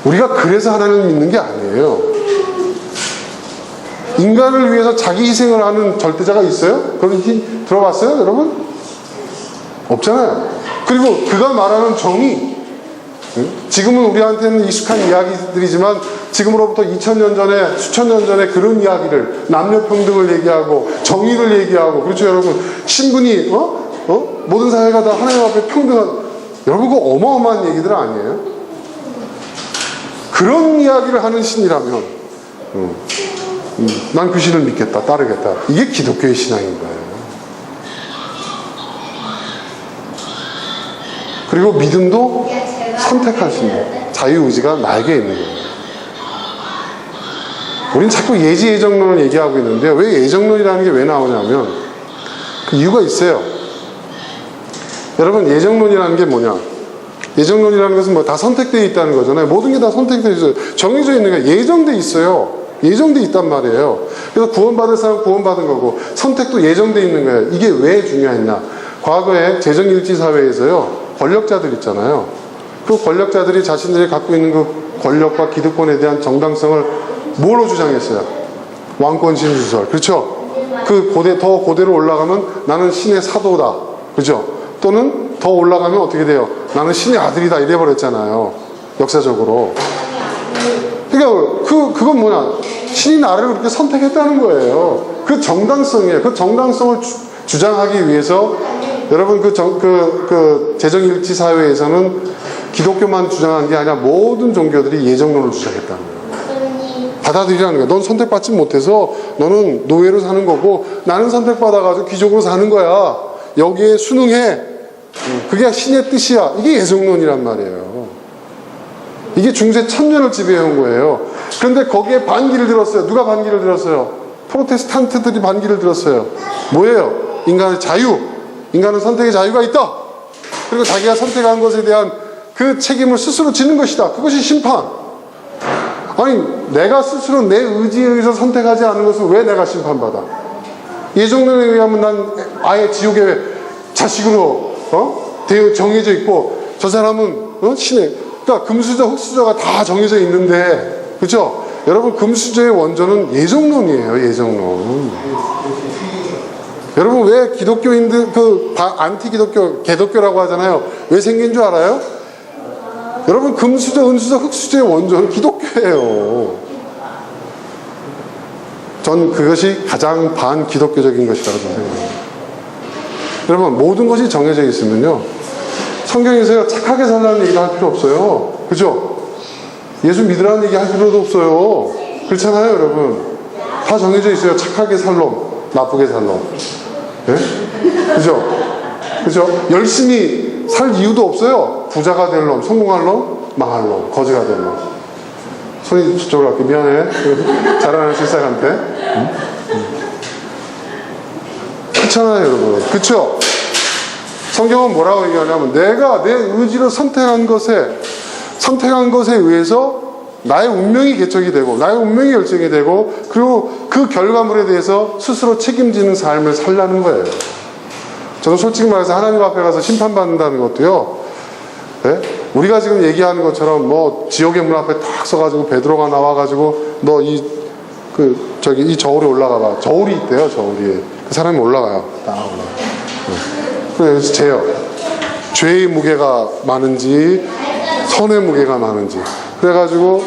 우리가 그래서 하나님을 믿는 게 아니에요. 인간을 위해서 자기 희생을 하는 절대자가 있어요? 그런 힘 들어봤어요, 여러분? 없잖아요. 그리고 그가 말하는 정의, 지금은 우리한테는 익숙한 이야기들이지만 지금으로부터 2000년 전에, 수천 년 전에 그런 이야기를, 남녀평등을 얘기하고 정의를 얘기하고, 그렇죠, 여러분? 신분이 모든 사회가 다 하나님 앞에 평등한, 여러분, 그거 어마어마한 얘기들 아니에요? 그런 이야기를 하는 신이라면 난 그 신을 믿겠다, 따르겠다. 이게 기독교의 신앙인 거예요. 그리고 믿음도 선택할 수 있는 자유의지가 나에게 있는 거예요. 우리는 자꾸 예지예정론을 얘기하고 있는데, 왜 예정론이라는 게 왜 나오냐면 그 이유가 있어요. 여러분, 예정론이라는 게 뭐냐? 예정론이라는 것은 다 선택되어 있다는 거잖아요. 모든 게 다 선택되어 있어요. 정해져 있는 게 예정되어 있어요. 예정되어 있단 말이에요. 그래서 구원받을 사람은 구원받은 거고, 선택도 예정되어 있는 거예요. 이게 왜 중요했냐? 과거에 재정일치사회에서요, 권력자들 있잖아요. 그 권력자들이 자신들이 갖고 있는 그 권력과 기득권에 대한 정당성을 뭐로 주장했어요? 왕권 신주설. 그렇죠? 더 고대로 올라가면 나는 신의 사도다. 그죠? 또는 더 올라가면 어떻게 돼요? 나는 신의 아들이다 이래버렸잖아요. 역사적으로. 그러니까 그건 뭐냐? 신이 나를 그렇게 선택했다는 거예요. 그 정당성이에요. 그 정당성을 주장하기 위해서 여러분 그 재정일치 사회에서는 기독교만 주장한 게 아니라 모든 종교들이 예정론을 주장했다는 거예요. 받아들이라는 거야. 넌 선택받지 못해서 너는 노예로 사는 거고 나는 선택받아가지고 귀족으로 사는 거야. 여기에 순응해. 그게 신의 뜻이야. 이게 예정론이란 말이에요. 이게 중세 천년을 지배해온 거예요. 그런데 거기에 반기를 들었어요. 누가 반기를 들었어요? 프로테스탄트들이 반기를 들었어요. 뭐예요? 인간의 자유. 인간은 선택의 자유가 있다. 그리고 자기가 선택한 것에 대한 그 책임을 스스로 지는 것이다. 그것이 심판. 아니 내가 스스로 내 의지에 의해서 선택하지 않은 것을 왜 내가 심판받아? 예정론에 의하면 난 아예 지옥의 자식으로 정해져 있고 저 사람은 신의 그러니까 금수저 흑수저가 다 정해져 있는데 그렇죠? 여러분 금수저의 원조는 예정론이에요. 예정론. 여러분 왜 기독교인들 안티 기독교 개독교라고 하잖아요. 왜 생긴 줄 알아요? 여러분 금수저 은수저 흑수저의 원조는 기독교예요. 전 그것이 가장 반기독교적인 것이라고 생각합니다. 여러분 모든 것이 정해져 있으면요 성경에서 착하게 살라는 얘기도 할 필요 없어요. 그죠? 예수 믿으라는 얘기 할 필요도 없어요. 그렇잖아요 여러분. 다 정해져 있어요. 착하게 살 놈, 나쁘게 살 놈. 네? 그죠? 그죠? 열심히 살 이유도 없어요. 부자가 될 놈, 성공할 놈, 망할 놈, 거지가 될 놈. 손이 저쪽으로 갈게. 미안해. 잘하는 실사한테. 그렇잖아요 여러분. 그쵸? 성경은 뭐라고 얘기하냐면 내가 내 의지로 선택한 것에 의해서 나의 운명이 개척이 되고 나의 운명이 결정이 되고 그리고 그 결과물에 대해서 스스로 책임지는 삶을 살라는 거예요. 저는 솔직히 말해서 하나님 앞에 가서 심판받는다는 것도요 네? 우리가 지금 얘기하는 것처럼 뭐 지옥의 문 앞에 딱 서가지고 베드로가 나와가지고 너 이 저울에 올라가 봐. 저울이 있대요. 저울이. 그 사람이 올라가요. 딱 올라가요. 그래서 재요. 죄의 무게가 많은지 선의 무게가 많은지 그래가지고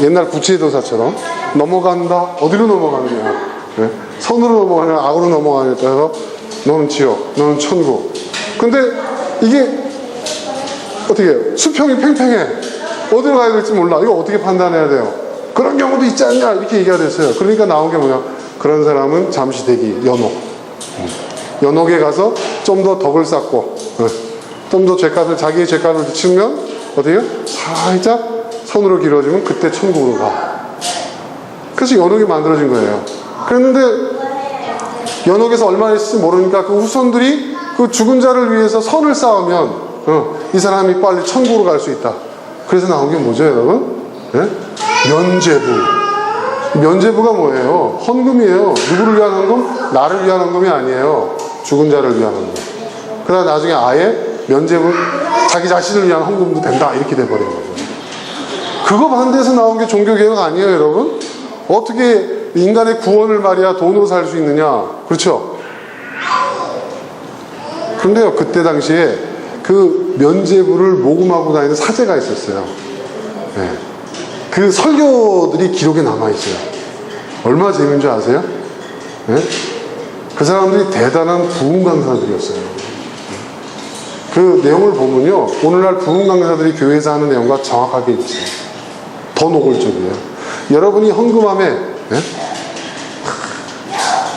옛날 구치도사처럼 넘어간다. 어디로 넘어가느냐 네? 선으로 넘어가느냐 악으로 넘어가느냐에 따라서 너는 지옥 너는 천국. 근데 이게 어떻게 해요? 수평이 팽팽해. 어디로 가야 될지 몰라. 이거 어떻게 판단해야 돼요? 그런 경우도 있지 않냐 이렇게 얘기가 됐어요. 그러니까 나온 게 뭐냐 그런 사람은 잠시 대기 연옥에 가서 좀 더 덕을 쌓고 좀 더 자기의 죄값을 치우면 어디요? 살짝 손으로 길어지면 그때 천국으로 가. 그래서 연옥이 만들어진 거예요. 그랬는데 연옥에서 얼마나 있을지 모르니까 그 후손들이 그 죽은 자를 위해서 선을 쌓으면 이 사람이 빨리 천국으로 갈 수 있다. 그래서 나온 게 뭐죠 여러분? 네? 면죄부가 뭐예요? 헌금이에요. 누구를 위한 헌금? 나를 위한 헌금이 아니에요. 죽은 자를 위한 헌금. 그러다 나중에 아예 면죄부 자기 자신을 위한 헌금도 된다 이렇게 돼버린 거죠. 그거 반대해서 나온 게 종교개혁 아니에요 여러분? 어떻게 인간의 구원을 말이야 돈으로 살 수 있느냐 그렇죠? 그런데요 그때 당시에 그 면죄부를 모금하고 다니는 사제가 있었어요. 네. 그 설교들이 기록에 남아있어요. 얼마나 재미있는 줄 아세요? 네? 그 사람들이 대단한 부흥 강사들이었어요. 그 내용을 보면요 오늘날 부흥 강사들이 교회에서 하는 내용과 정확하게 일치해요. 더 노골적이에요. 여러분이 헌금함에 네?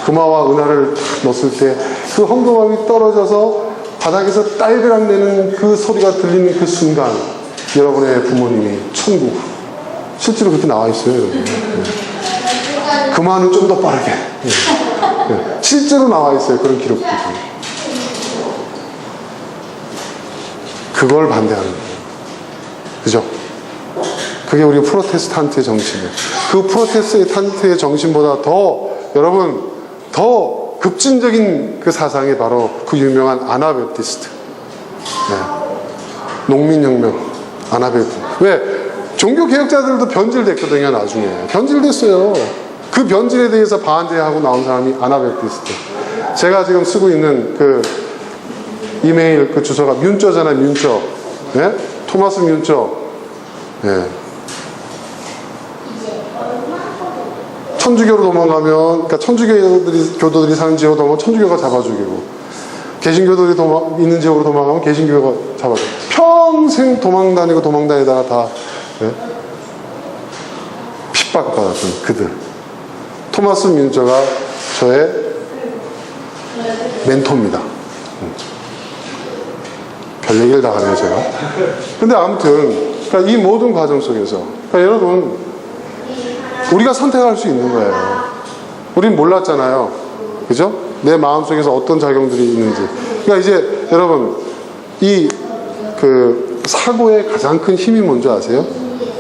금화와 은하를 넣었을 때 그 헌금함이 떨어져서 바닥에서 딸그락 내는 그 소리가 들리는 그 순간 여러분의 부모님이 천국 실제로 그렇게 나와 있어요 여러분. 네. 금화는 좀 더 빠르게 네. 네. 실제로 나와 있어요 그런 기록들이. 그걸 반대하는 거예요. 그죠? 그게 우리 프로테스탄트의 정신이에요. 그 프로테스탄트의 정신보다 더 여러분 더 급진적인 그 사상이 바로 그 유명한 아나베프티스트. 네. 농민혁명 아나베프티스트. 왜? 종교개혁자들도 변질됐거든요 나중에. 변질됐어요. 그 변질에 대해서 반대하고 나온 사람이 아나베프티스트. 제가 지금 쓰고 있는 그 이메일 그 주소가 뮌쩌잖아요, 뮌쩌. 예? 토마스 뮌쩌. 예. 천주교로 도망가면, 그러니까 교도들이 사는 지역으로 도망가면 천주교가 잡아주기고, 개신교들이 있는 지역으로 도망가면 개신교가 잡아주고, 평생 도망다니다가 다, 예? 핍박받았던 그들. 토마스 뮌쩌가 저의 멘토입니다. 별 얘기를 다 하네요, 제가. 근데 아무튼, 그러니까 이 모든 과정 속에서, 그러니까 여러분, 우리가 선택할 수 있는 거예요. 우린 몰랐잖아요. 그죠? 내 마음속에서 어떤 작용들이 있는지. 그러니까 이제 여러분, 사고의 가장 큰 힘이 뭔지 아세요?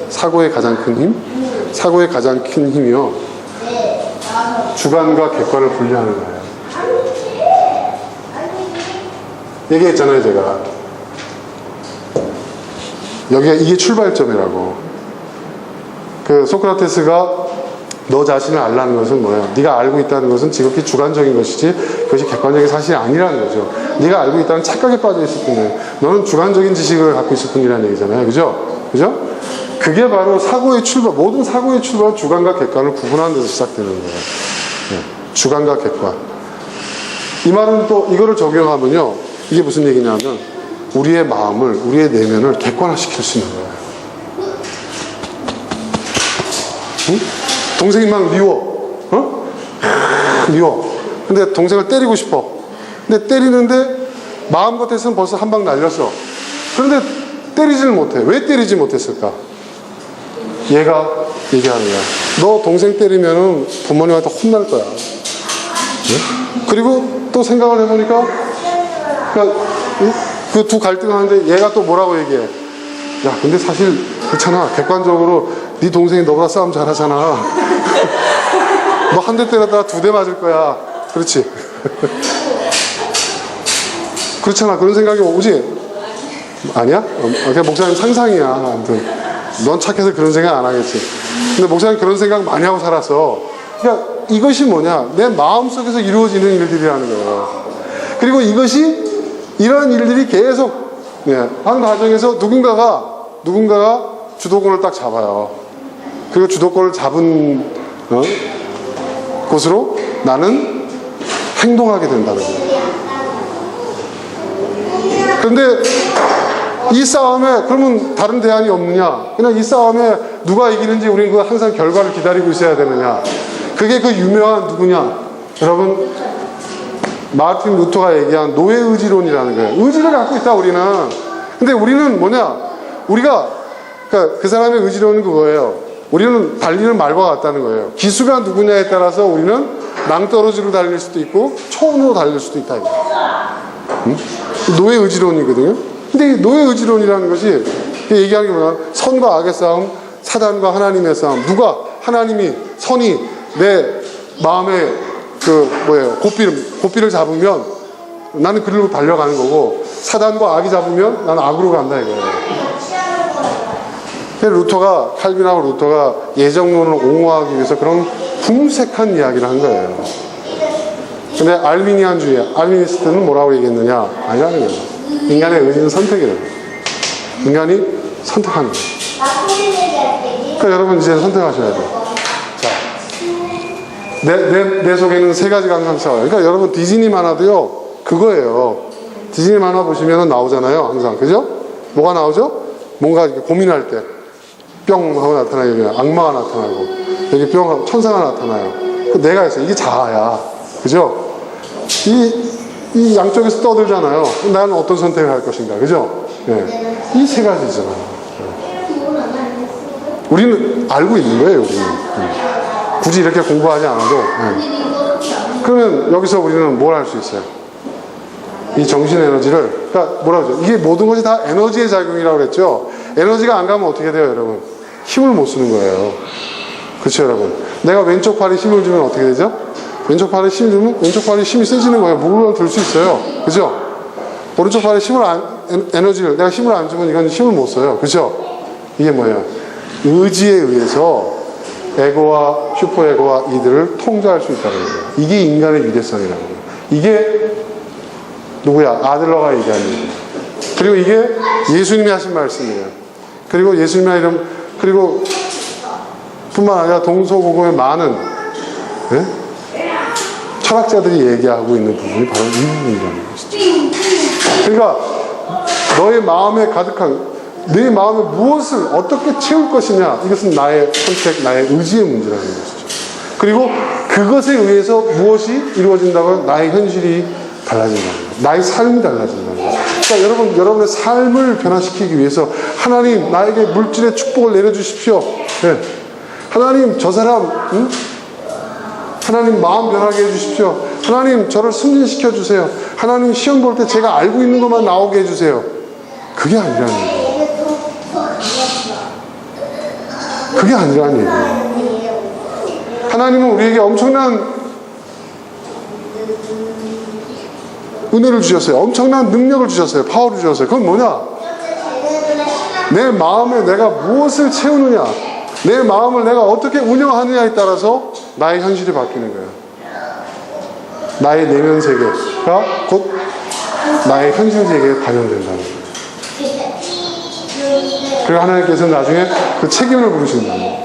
사고의 가장 큰 힘? 사고의 가장 큰 힘이요. 주관과 객관을 분리하는 거예요. 얘기했잖아요, 제가. 이게 출발점이라고. 소크라테스가 너 자신을 알라는 것은 뭐예요? 네가 알고 있다는 것은 지극히 주관적인 것이지 그것이 객관적인 사실이 아니라는 거죠. 네가 알고 있다는 착각에 빠져 있을 뿐이에요. 너는 주관적인 지식을 갖고 있을 뿐이라는 얘기잖아요. 그죠? 그죠? 그게 바로 사고의 출발, 모든 사고의 출발은 주관과 객관을 구분하는 데서 시작되는 거예요. 네. 주관과 객관. 이 말은 또 이거를 적용하면요. 이게 무슨 얘기냐면 우리의 마음을, 우리의 내면을 객관화시킬 수 있는 거예요. 응? 동생이 막 미워. 미워. 근데 동생을 때리고 싶어. 근데 때리는데 마음 같아서는 벌써 한 방 날렸어. 그런데 때리지를 못해. 왜 때리지 못했을까? 얘가 얘기하는 거야. 너 동생 때리면은 부모님한테 혼날 거야. 네? 그리고 또 생각을 해보니까 그 두 갈등하는데 얘가 또 뭐라고 얘기해? 야, 근데 사실 그렇잖아. 객관적으로 네 동생이 너보다 싸움 잘하잖아. 너 한 대 때렸다가 2대 맞을 거야. 그렇지? 그렇잖아. 그런 생각이 오지? 아니야? 그냥 목사님 상상이야. 아무튼 넌 착해서 그런 생각 안 하겠지. 근데 목사님 그런 생각 많이 하고 살았어. 그러니까 이것이 뭐냐? 내 마음속에서 이루어지는 일들이라는 거예요. 그리고 이런 일들이 계속 한 과정에서 누군가가 주도권을 딱 잡아요. 그리고 주도권을 잡은 곳으로 나는 행동하게 된다는 거예요. 그런데 이 싸움에 그러면 다른 대안이 없느냐? 그냥 이 싸움에 누가 이기는지 우리는 항상 결과를 기다리고 있어야 되느냐? 그게 그 유명한 누구냐? 여러분, 마르틴 루터가 얘기한 노예의지론이라는 거예요. 의지를 갖고 있다 우리는. 근데 우리는 뭐냐? 그러니까 그 사람의 의지론은 그거예요. 우리는 달리는 말과 같다는 거예요. 기수가 누구냐에 따라서 우리는 낭떠러지로 달릴 수도 있고 초원으로 달릴 수도 있다. 응? 노예의지론이거든요. 근데 이 노예의지론이라는 것이 얘기하는 게 뭐냐? 선과 악의 싸움, 사단과 하나님의 싸움. 누가 하나님이 선이 내 마음에 고삐를 잡으면 나는 그리로 달려가는 거고 사단과 악이 잡으면 나는 악으로 간다 이거예요. 칼빈하고 루터가 예정론을 옹호하기 위해서 그런 궁색한 이야기를 한 거예요. 근데 알미니스트는 뭐라고 얘기했느냐? 아니라는 거예요. 인간의 의지는 선택이래요. 인간이 선택하는 거예요. 그러니까 여러분 이제 선택하셔야 돼요. 자, 내 속에는 3가지 항상. 그러니까 여러분 디즈니 만화도요 그거예요. 디즈니 만화 보시면 나오잖아요. 항상. 그죠? 뭐가 나오죠? 뭔가 이렇게 고민할 때 뿅 하고 나타나요. 악마가 나타나고 여기 뿅 하고 천사가 나타나요. 내가 있어요. 이게 자아야. 그죠? 이 양쪽에서 떠들잖아요. 나는 어떤 선택을 할 것인가. 그죠? 네. 이 3가지잖아요. 우리는 알고 있는 거예요. 우리는. 굳이 이렇게 공부하지 않아도. 그러면 여기서 우리는 뭘 할 수 있어요? 이 정신 에너지를, 그러니까 뭐라고 하죠? 이게 모든 것이 다 에너지의 작용이라고 그랬죠? 에너지가 안 가면 어떻게 돼요, 여러분? 힘을 못 쓰는 거예요. 그렇죠, 여러분? 내가 왼쪽 팔에 힘을 주면 어떻게 되죠? 왼쪽 팔에 힘을 주면 왼쪽 팔에 힘이 세지는 거예요. 무릎을 들 수 있어요. 그죠? 오른쪽 팔에 에너지를, 내가 힘을 안 주면 이건 힘을 못 써요. 그죠? 이게 뭐예요? 의지에 의해서 에고와 슈퍼에고와 이들을 통제할 수 있다는 거예요. 이게 인간의 유대성이라는 거예요. 이게 누구야? 아들러가 얘기하는 얘기. 그리고 이게 예수님이 하신 말씀이에요. 그리고 예수님이 이런, 그리고 뿐만 아니라 동서고금의 많은 예? 철학자들이 얘기하고 있는 부분이 바로 이 부분이라는 것이죠. 그러니까 너의 마음에 가득한, 네 마음에 무엇을 어떻게 채울 것이냐, 이것은 나의 선택, 나의 의지의 문제라는 것이죠. 그리고 그것에 의해서 무엇이 이루어진다고 나의 현실이 달라진다는 거예요. 나의 삶이 달라진다는 거예요. 그러니까 여러분, 여러분의 삶을 변화시키기 위해서 하나님 나에게 물질의 축복을 내려주십시오. 네. 하나님 저 사람 하나님 마음 변하게 해주십시오. 하나님 저를 승진시켜 주세요. 하나님 시험 볼 때 제가 알고 있는 것만 나오게 해주세요. 그게 아니라는 거예요. 그게 아니라는 얘기예요. 하나님은 우리에게 엄청난 은혜를 주셨어요. 엄청난 능력을 주셨어요. 파워를 주셨어요. 그건 뭐냐? 내 마음에 내가 무엇을 채우느냐, 내 마음을 내가 어떻게 운영하느냐에 따라서 나의 현실이 바뀌는 거예요. 나의 내면 세계가 곧 나의 현실 세계에 반영된다는 거예요. 그리고 하나님께서는 나중에 그 책임을 부르신다는 거예요.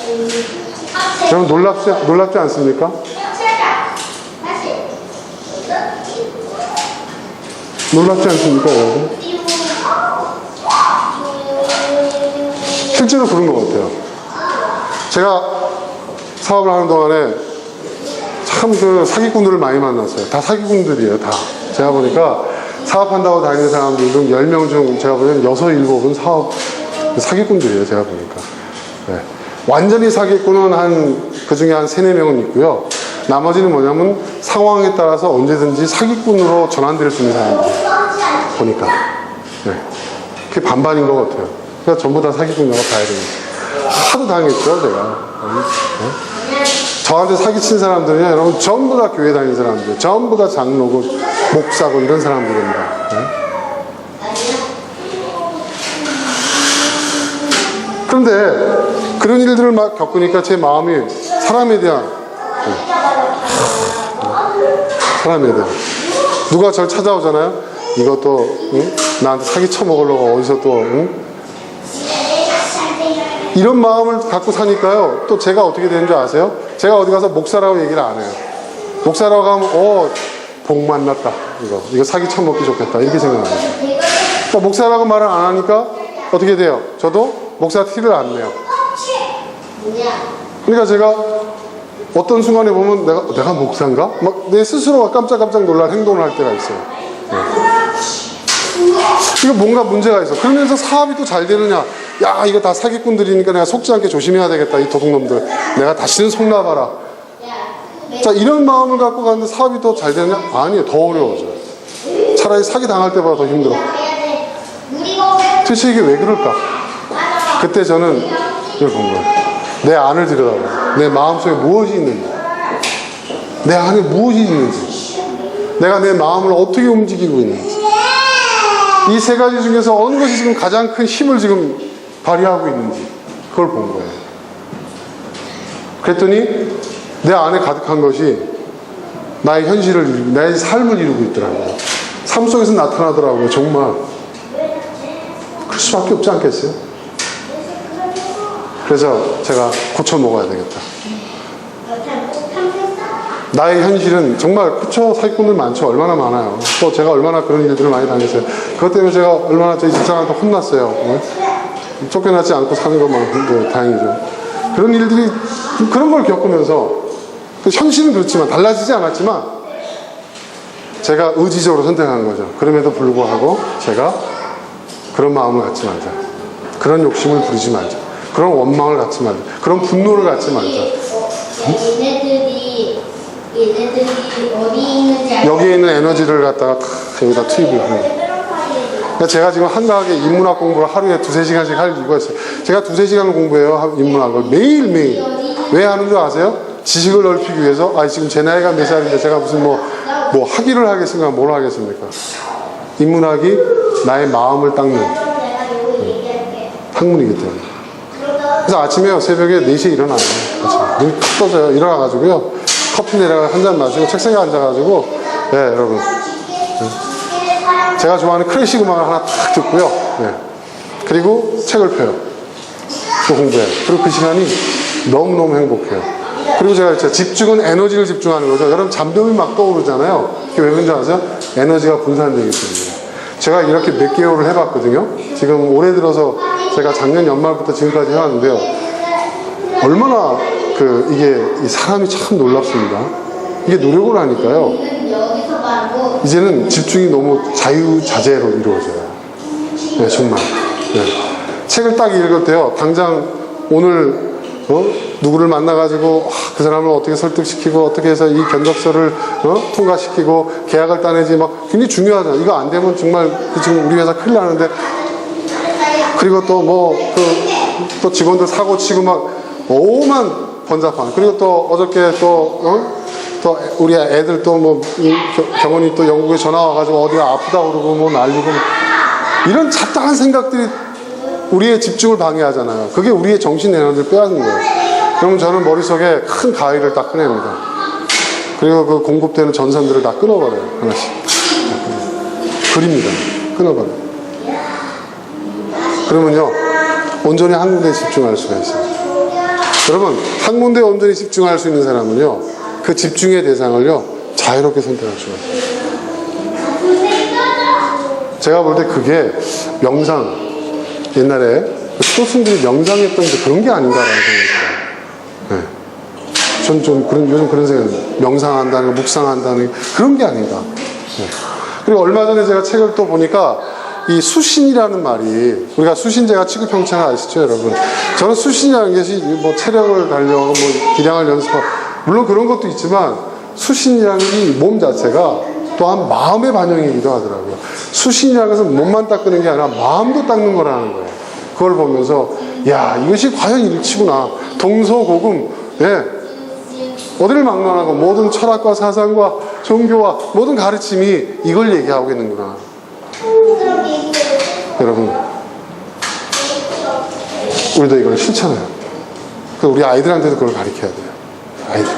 여러분 놀랍지 않습니까? 놀랍지 않습니까, 여러분? 실제로 그런 것 같아요. 제가 사업을 하는 동안에 참 그 사기꾼들을 많이 만났어요. 다 사기꾼들이에요, 다. 제가 보니까 사업한다고 다니는 사람들 중 10명 중 제가 보면 6, 7은 사기꾼들이에요, 제가 보니까. 네. 완전히 사기꾼은 그 중에 한 3, 4명은 있고요. 나머지는 뭐냐면 상황에 따라서 언제든지 사기꾼으로 전환될 수 있는 사람들 보니까. 네. 그게 반반인 것 같아요. 그러니까 전부 다 사기꾼이라고 봐야 됩니다. 하도 당했죠, 제가. 네? 저한테 사기친 사람들은 여러분 전부 다 교회 다니는 사람들, 전부 다 장로고 목사고 이런 사람들입니다. 네? 그런데 그런 일들을 막 겪으니까 제 마음이 사람에 대한 누가 저를 찾아오잖아요. 이것도 나한테 사기 쳐먹으려고 어디서 또 이런 마음을 갖고 사니까요. 또 제가 어떻게 되는 줄 아세요? 제가 어디 가서 목사라고 얘기를 안 해요. 목사라고 하면 복 만났다. 이거 사기 쳐먹기 좋겠다. 이렇게 생각해요. 그러니까 목사라고 말을 안 하니까 어떻게 돼요? 저도 목사 티를 안 내요. 그러니까 제가 어떤 순간에 보면 내가 목사인가? 막 내 스스로가 깜짝깜짝 놀랄 행동을 할 때가 있어요. 네. 이거 뭔가 문제가 있어. 그러면서 사업이 또 잘 되느냐? 야, 이거 다 사기꾼들이니까 내가 속지 않게 조심해야 되겠다. 이 도둑놈들. 내가 다시는 속나봐라. 자, 이런 마음을 갖고 가는데 사업이 더 잘 되느냐? 아니에요. 더 어려워져요. 차라리 사기 당할 때보다 더 힘들어. 도대체 이게 왜 그럴까? 그때 저는 이걸 본 거예요. 내 안을 들여다봐. 내 마음속에 무엇이 있는지. 내 안에 무엇이 있는지. 내가 내 마음을 어떻게 움직이고 있는지. 이 세 가지 중에서 어느 것이 지금 가장 큰 힘을 지금 발휘하고 있는지 그걸 본 거예요. 그랬더니 내 안에 가득한 것이 나의 현실을 이루고 나의 삶을 이루고 있더라고요. 삶 속에서 나타나더라고요. 정말 그럴 수밖에 없지 않겠어요? 그래서 제가 고쳐 먹어야 되겠다. 나의 현실은 정말 그쵸, 사기꾼들 많죠. 얼마나 많아요. 또 제가 얼마나 그런 일들을 많이 당했어요. 그것 때문에 제가 얼마나 저희 직장한테 혼났어요. 쫓겨나지 않고 사는 것만 다행이죠. 그런 일들이, 그런 걸 겪으면서 현실은 그렇지만 달라지지 않았지만 제가 의지적으로 선택한 거죠. 그럼에도 불구하고 제가 그런 마음을 갖지 말자. 그런 욕심을 부리지 말자. 그런 원망을 갖지 말자. 그런 분노를 갖지 말자. 얘네들이 어디 있는지 여기에 있는 에너지를 갖다가 다 여기다 투입을 하는 거예요. 제가 지금 한가하게 인문학 공부를 하루에 2-3시간씩 할 이유가 있어요. 제가 2-3시간 공부해요, 인문학을. 매일매일. 왜 하는 줄 아세요? 지식을 넓히기 위해서. 지금 제 나이가 몇 살인데 제가 무슨 뭐 학위를 하겠습니까? 뭘 하겠습니까? 인문학이 나의 마음을 닦는 학문이기 때문에. 그래서 아침에 새벽에 4시에 일어나요. 눈이 탁 떠져요. 일어나가지고요. 커피 내려가 한 잔 마시고 책상에 앉아가지고, 네, 여러분. 제가 좋아하는 클래식 음악을 하나 딱 듣고요. 네. 그리고 책을 펴요. 또 공부해요. 그리고 그 시간이 너무너무 행복해요. 그리고 제가 진짜 집중은 에너지를 집중하는 거죠. 여러분 잠들이 막 떠오르잖아요. 그게 왜 그런지 아세요? 에너지가 분산되기 때문에. 제가 이렇게 몇 개월을 해봤거든요. 지금 올해 들어서 제가 작년 연말부터 지금까지 해왔는데요. 얼마나 이게 이 사람이 참 놀랍습니다. 이게 노력을 하니까요. 이제는 집중이 너무 자유자재로 이루어져요. 네, 정말. 네. 책을 딱 읽을 때요. 당장 오늘 누구를 만나가지고 그 사람을 어떻게 설득시키고 어떻게 해서 이 견적서를 통과시키고 계약을 따내지 막 굉장히 중요하잖아요. 이거 안 되면 정말 지금 우리 회사 큰일 나는데. 그리고 또 또 직원들 사고 치고 막 오만 번잡한. 그리고 또 어저께 또 우리 애들 또 경원이 또 영국에 전화 와가지고 어디가 아프다 그러고 뭐 날리고 이런 잡다한 생각들이 우리의 집중을 방해하잖아요. 그게 우리의 정신 에너지를 빼앗는 거예요. 그러면 저는 머릿속에 큰 가위를 딱 꺼냅니다. 그리고 그 공급되는 전선들을 다 끊어버려요. 하나씩. 그립니다. 끊어버려요. 그러면요, 온전히 한 군데에 집중할 수가 있어요. 여러분, 한 군데에 온전히 집중할 수 있는 사람은요, 그 집중의 대상을요, 자유롭게 선택할 수가 있어요. 제가 볼 때 그게 명상, 옛날에 초승들이 명상했던 게 그런 게 아닌가라는 생각이 들어요. 네. 전 좀 요즘 그런 생각이 명상한다는 거, 묵상한다는 게 그런 게 아닌가. 네. 그리고 얼마 전에 제가 책을 또 보니까 이 수신이라는 말이, 우리가 수신제가 취급평창을 아시죠, 여러분? 저는 수신이라는 것이 뭐 체력을 달려고 뭐 기량을 연습하고, 물론 그런 것도 있지만 수신이라는 이 몸 자체가 또한 마음의 반영이기도 하더라고요. 수신이라는 것은 몸만 닦는 게 아니라 마음도 닦는 거라는 거예요. 그걸 보면서 야, 이것이 과연 일치구나. 동서고금. 예. 어디를 막론하고 모든 철학과 사상과 종교와 모든 가르침이 이걸 얘기하고 있는구나. 여러분, 우리도 이걸 실천해요. 우리 아이들한테도 그걸 가르쳐야 돼요. 아이들.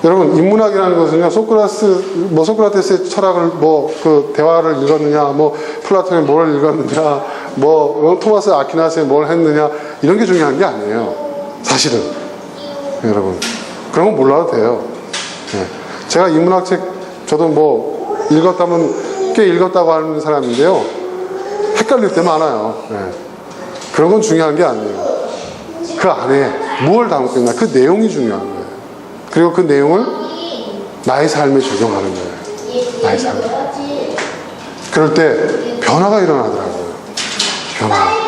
여러분, 인문학이라는 것은요, 소크라테스의 철학을 대화를 읽었느냐, 플라톤의 뭘 읽었느냐, 토마스 아퀴나스의 뭘 했느냐, 이런 게 중요한 게 아니에요. 사실은. 여러분. 그런 건 몰라도 돼요. 네. 제가 인문학 책, 저도 읽었다면 꽤 읽었다고 하는 사람인데요. 헷갈릴 때 많아요. 네. 그런 건 중요한 게 아니에요. 그 안에 무엇을 담고 있나, 그 내용이 중요한 거예요. 그리고 그 내용을 나의 삶에 적용하는 거예요. 나의 삶에. 그럴 때 변화가 일어나더라고요. 변화가.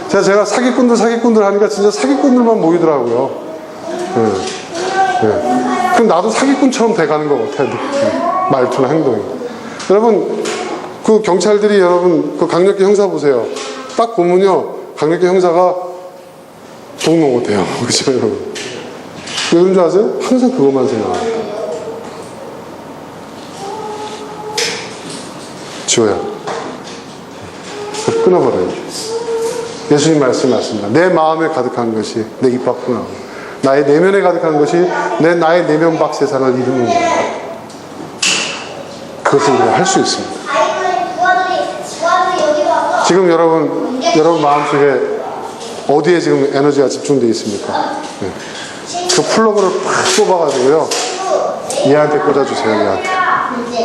제가 사기꾼들 하니까 진짜 사기꾼들만 모이더라고요. 네. 네. 그럼 나도 사기꾼처럼 돼가는 것 같아요. 말투나 행동이. 여러분, 그 경찰들이 여러분, 그 강력계 형사 보세요. 딱 보면요, 강력계 형사가 동로 못해요. 그죠, 여러분? 왜 그런 줄 아세요? 항상 그것만 생각합니다. 지호야. 끊어버려요. 예수님 말씀 맞습니다. 내 마음에 가득한 것이 내 입 밖으로 나오고, 나의 내면에 가득한 것이 나의 내면 밖 세상을 이루는 거예요. 그것을 우리가 할 수 있습니다. 지금 여러분 마음속에 어디에 지금 에너지가 집중되어 있습니까? 네. 그 플러그를 팍 뽑아가지고요, 얘한테 꽂아주세요. 얘한테.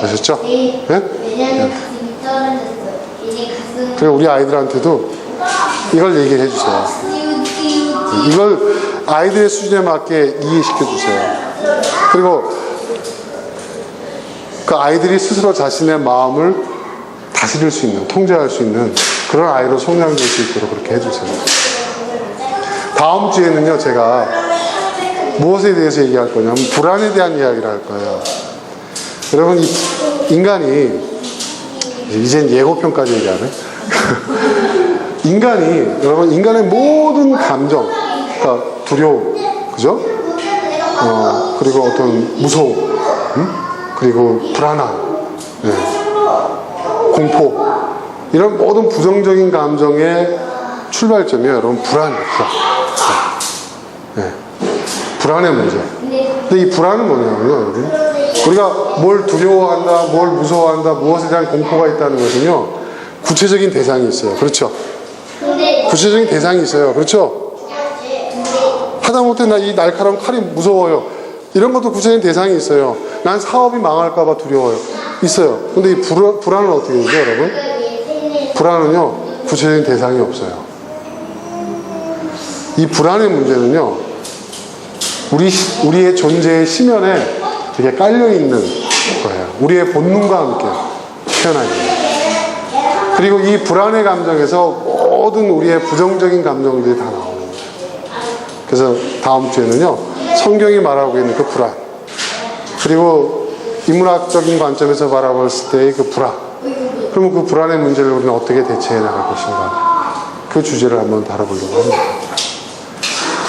아셨죠? 네? 그리고 우리 아이들한테도 이걸 얘기를 해주세요. 이걸 아이들의 수준에 맞게 이해시켜주세요. 그리고 그 아이들이 스스로 자신의 마음을 다스릴 수 있는, 통제할 수 있는 그런 아이로 성장될 수 있도록 그렇게 해주세요. 다음 주에는요, 제가 무엇에 대해서 얘기할 거냐면 불안에 대한 이야기를 할 거예요. 여러분, 인간이 이젠 예고편까지 얘기하네. 인간의 모든 감정, 그러니까 두려움, 그죠? 그리고 어떤 무서움, 그리고 불안함, 네. 공포, 이런 모든 부정적인 감정의 출발점이 여러분 불안이에요. 네. 불안의 문제. 근데 이 불안은 뭐냐면요, 여러분. 우리가 뭘 두려워한다, 뭘 무서워한다, 무엇에 대한 공포가 있다는 것은요, 구체적인 대상이 있어요. 그렇죠? 구체적인 대상이 있어요. 그렇죠? 하다못해 나 이 날카로운 칼이 무서워요. 이런 것도 구체적인 대상이 있어요. 난 사업이 망할까봐 두려워요. 있어요. 근데 이 불안은 어떻게 되죠, 여러분? 불안은요, 구체적인 대상이 없어요. 이 불안의 문제는요, 우리의 존재의 심연에 되게 깔려있는 거예요. 우리의 본능과 함께 태어나 있는 거예요. 그리고 이 불안의 감정에서 모든 우리의 부정적인 감정들이 다 나오는 거예요. 그래서 다음 주에는요, 성경이 말하고 있는 그 불안, 그리고 인문학적인 관점에서 바라봤을 때의 그 불안, 그러면 그 불안의 문제를 우리는 어떻게 대처해 나갈 것인가, 그 주제를 한번 다뤄보려고 합니다.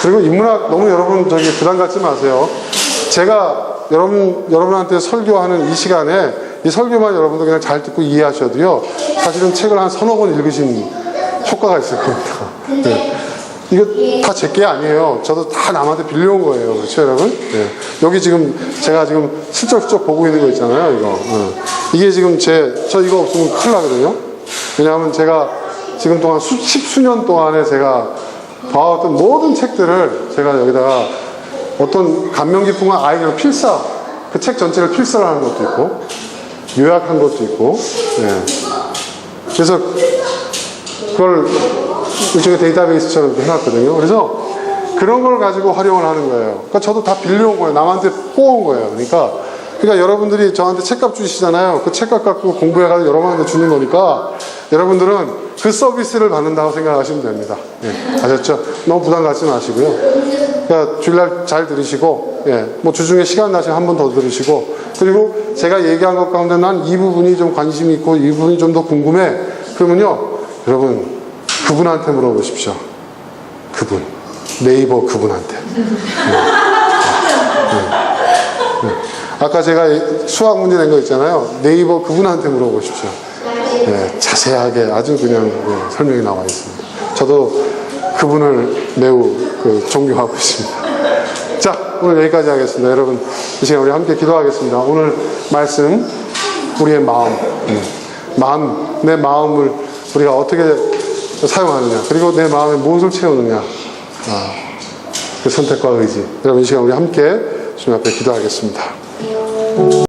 그리고 인문학 너무 여러분 부담 갖지 마세요. 제가 여러분한테 설교하는 이 시간에 이 설교만 여러분도 그냥 잘 듣고 이해하셔도요, 사실은 책을 한 서너 번 읽으신 효과가 있을 겁니다. 네. 이거 다 제 게 아니에요. 저도 다 남한테 빌려온 거예요. 그렇죠, 여러분? 네. 여기 지금 제가 지금 슬쩍슬쩍 보고 있는 거 있잖아요, 이거. 이게 지금 저 이거 없으면 큰일 나거든요. 왜냐하면 제가 지금 동안 십수년 동안에 제가 봐왔던 모든 책들을 제가 여기다가 어떤 감명 깊은 건 아이디어 필사, 그 책 전체를 필사를 하는 것도 있고, 요약한 것도 있고, 예. 그래서 그걸 일종의 데이터베이스처럼 해놨거든요. 그래서 그런 걸 가지고 활용을 하는 거예요. 그러니까 저도 다 빌려온 거예요. 남한테 뽑아온 거예요. 그러니까 여러분들이 저한테 책값 주시잖아요. 그 책값 갖고 공부해가지고 여러분한테 주는 거니까 여러분들은 그 서비스를 받는다고 생각하시면 됩니다. 예. 아셨죠? 너무 부담 갖지 마시고요. 그러니까 주일날 잘 들으시고, 예. 뭐 주중에 시간 나시면 한 번 더 들으시고, 그리고 제가 얘기한 것 가운데 난 이 부분이 좀 관심이 있고 이 부분이 좀 더 궁금해. 그러면요, 여러분 그분한테 물어보십시오. 그분, 네이버 그분한테. 아까 제가 수학 문제 낸 거 있잖아요. 네이버 그분한테 물어보십시오. 네, 자세하게 아주 그냥 설명이 나와 있습니다. 저도 그분을 매우 존경하고 있습니다. 자, 오늘 여기까지 하겠습니다. 여러분, 이 시간 우리 함께 기도하겠습니다. 오늘 말씀, 우리의 마음, 내 마음을 우리가 어떻게 사용하느냐, 그리고 내 마음에 무엇을 채우느냐, 그 선택과 의지. 여러분, 이 시간 우리 함께 주님 앞에 기도하겠습니다.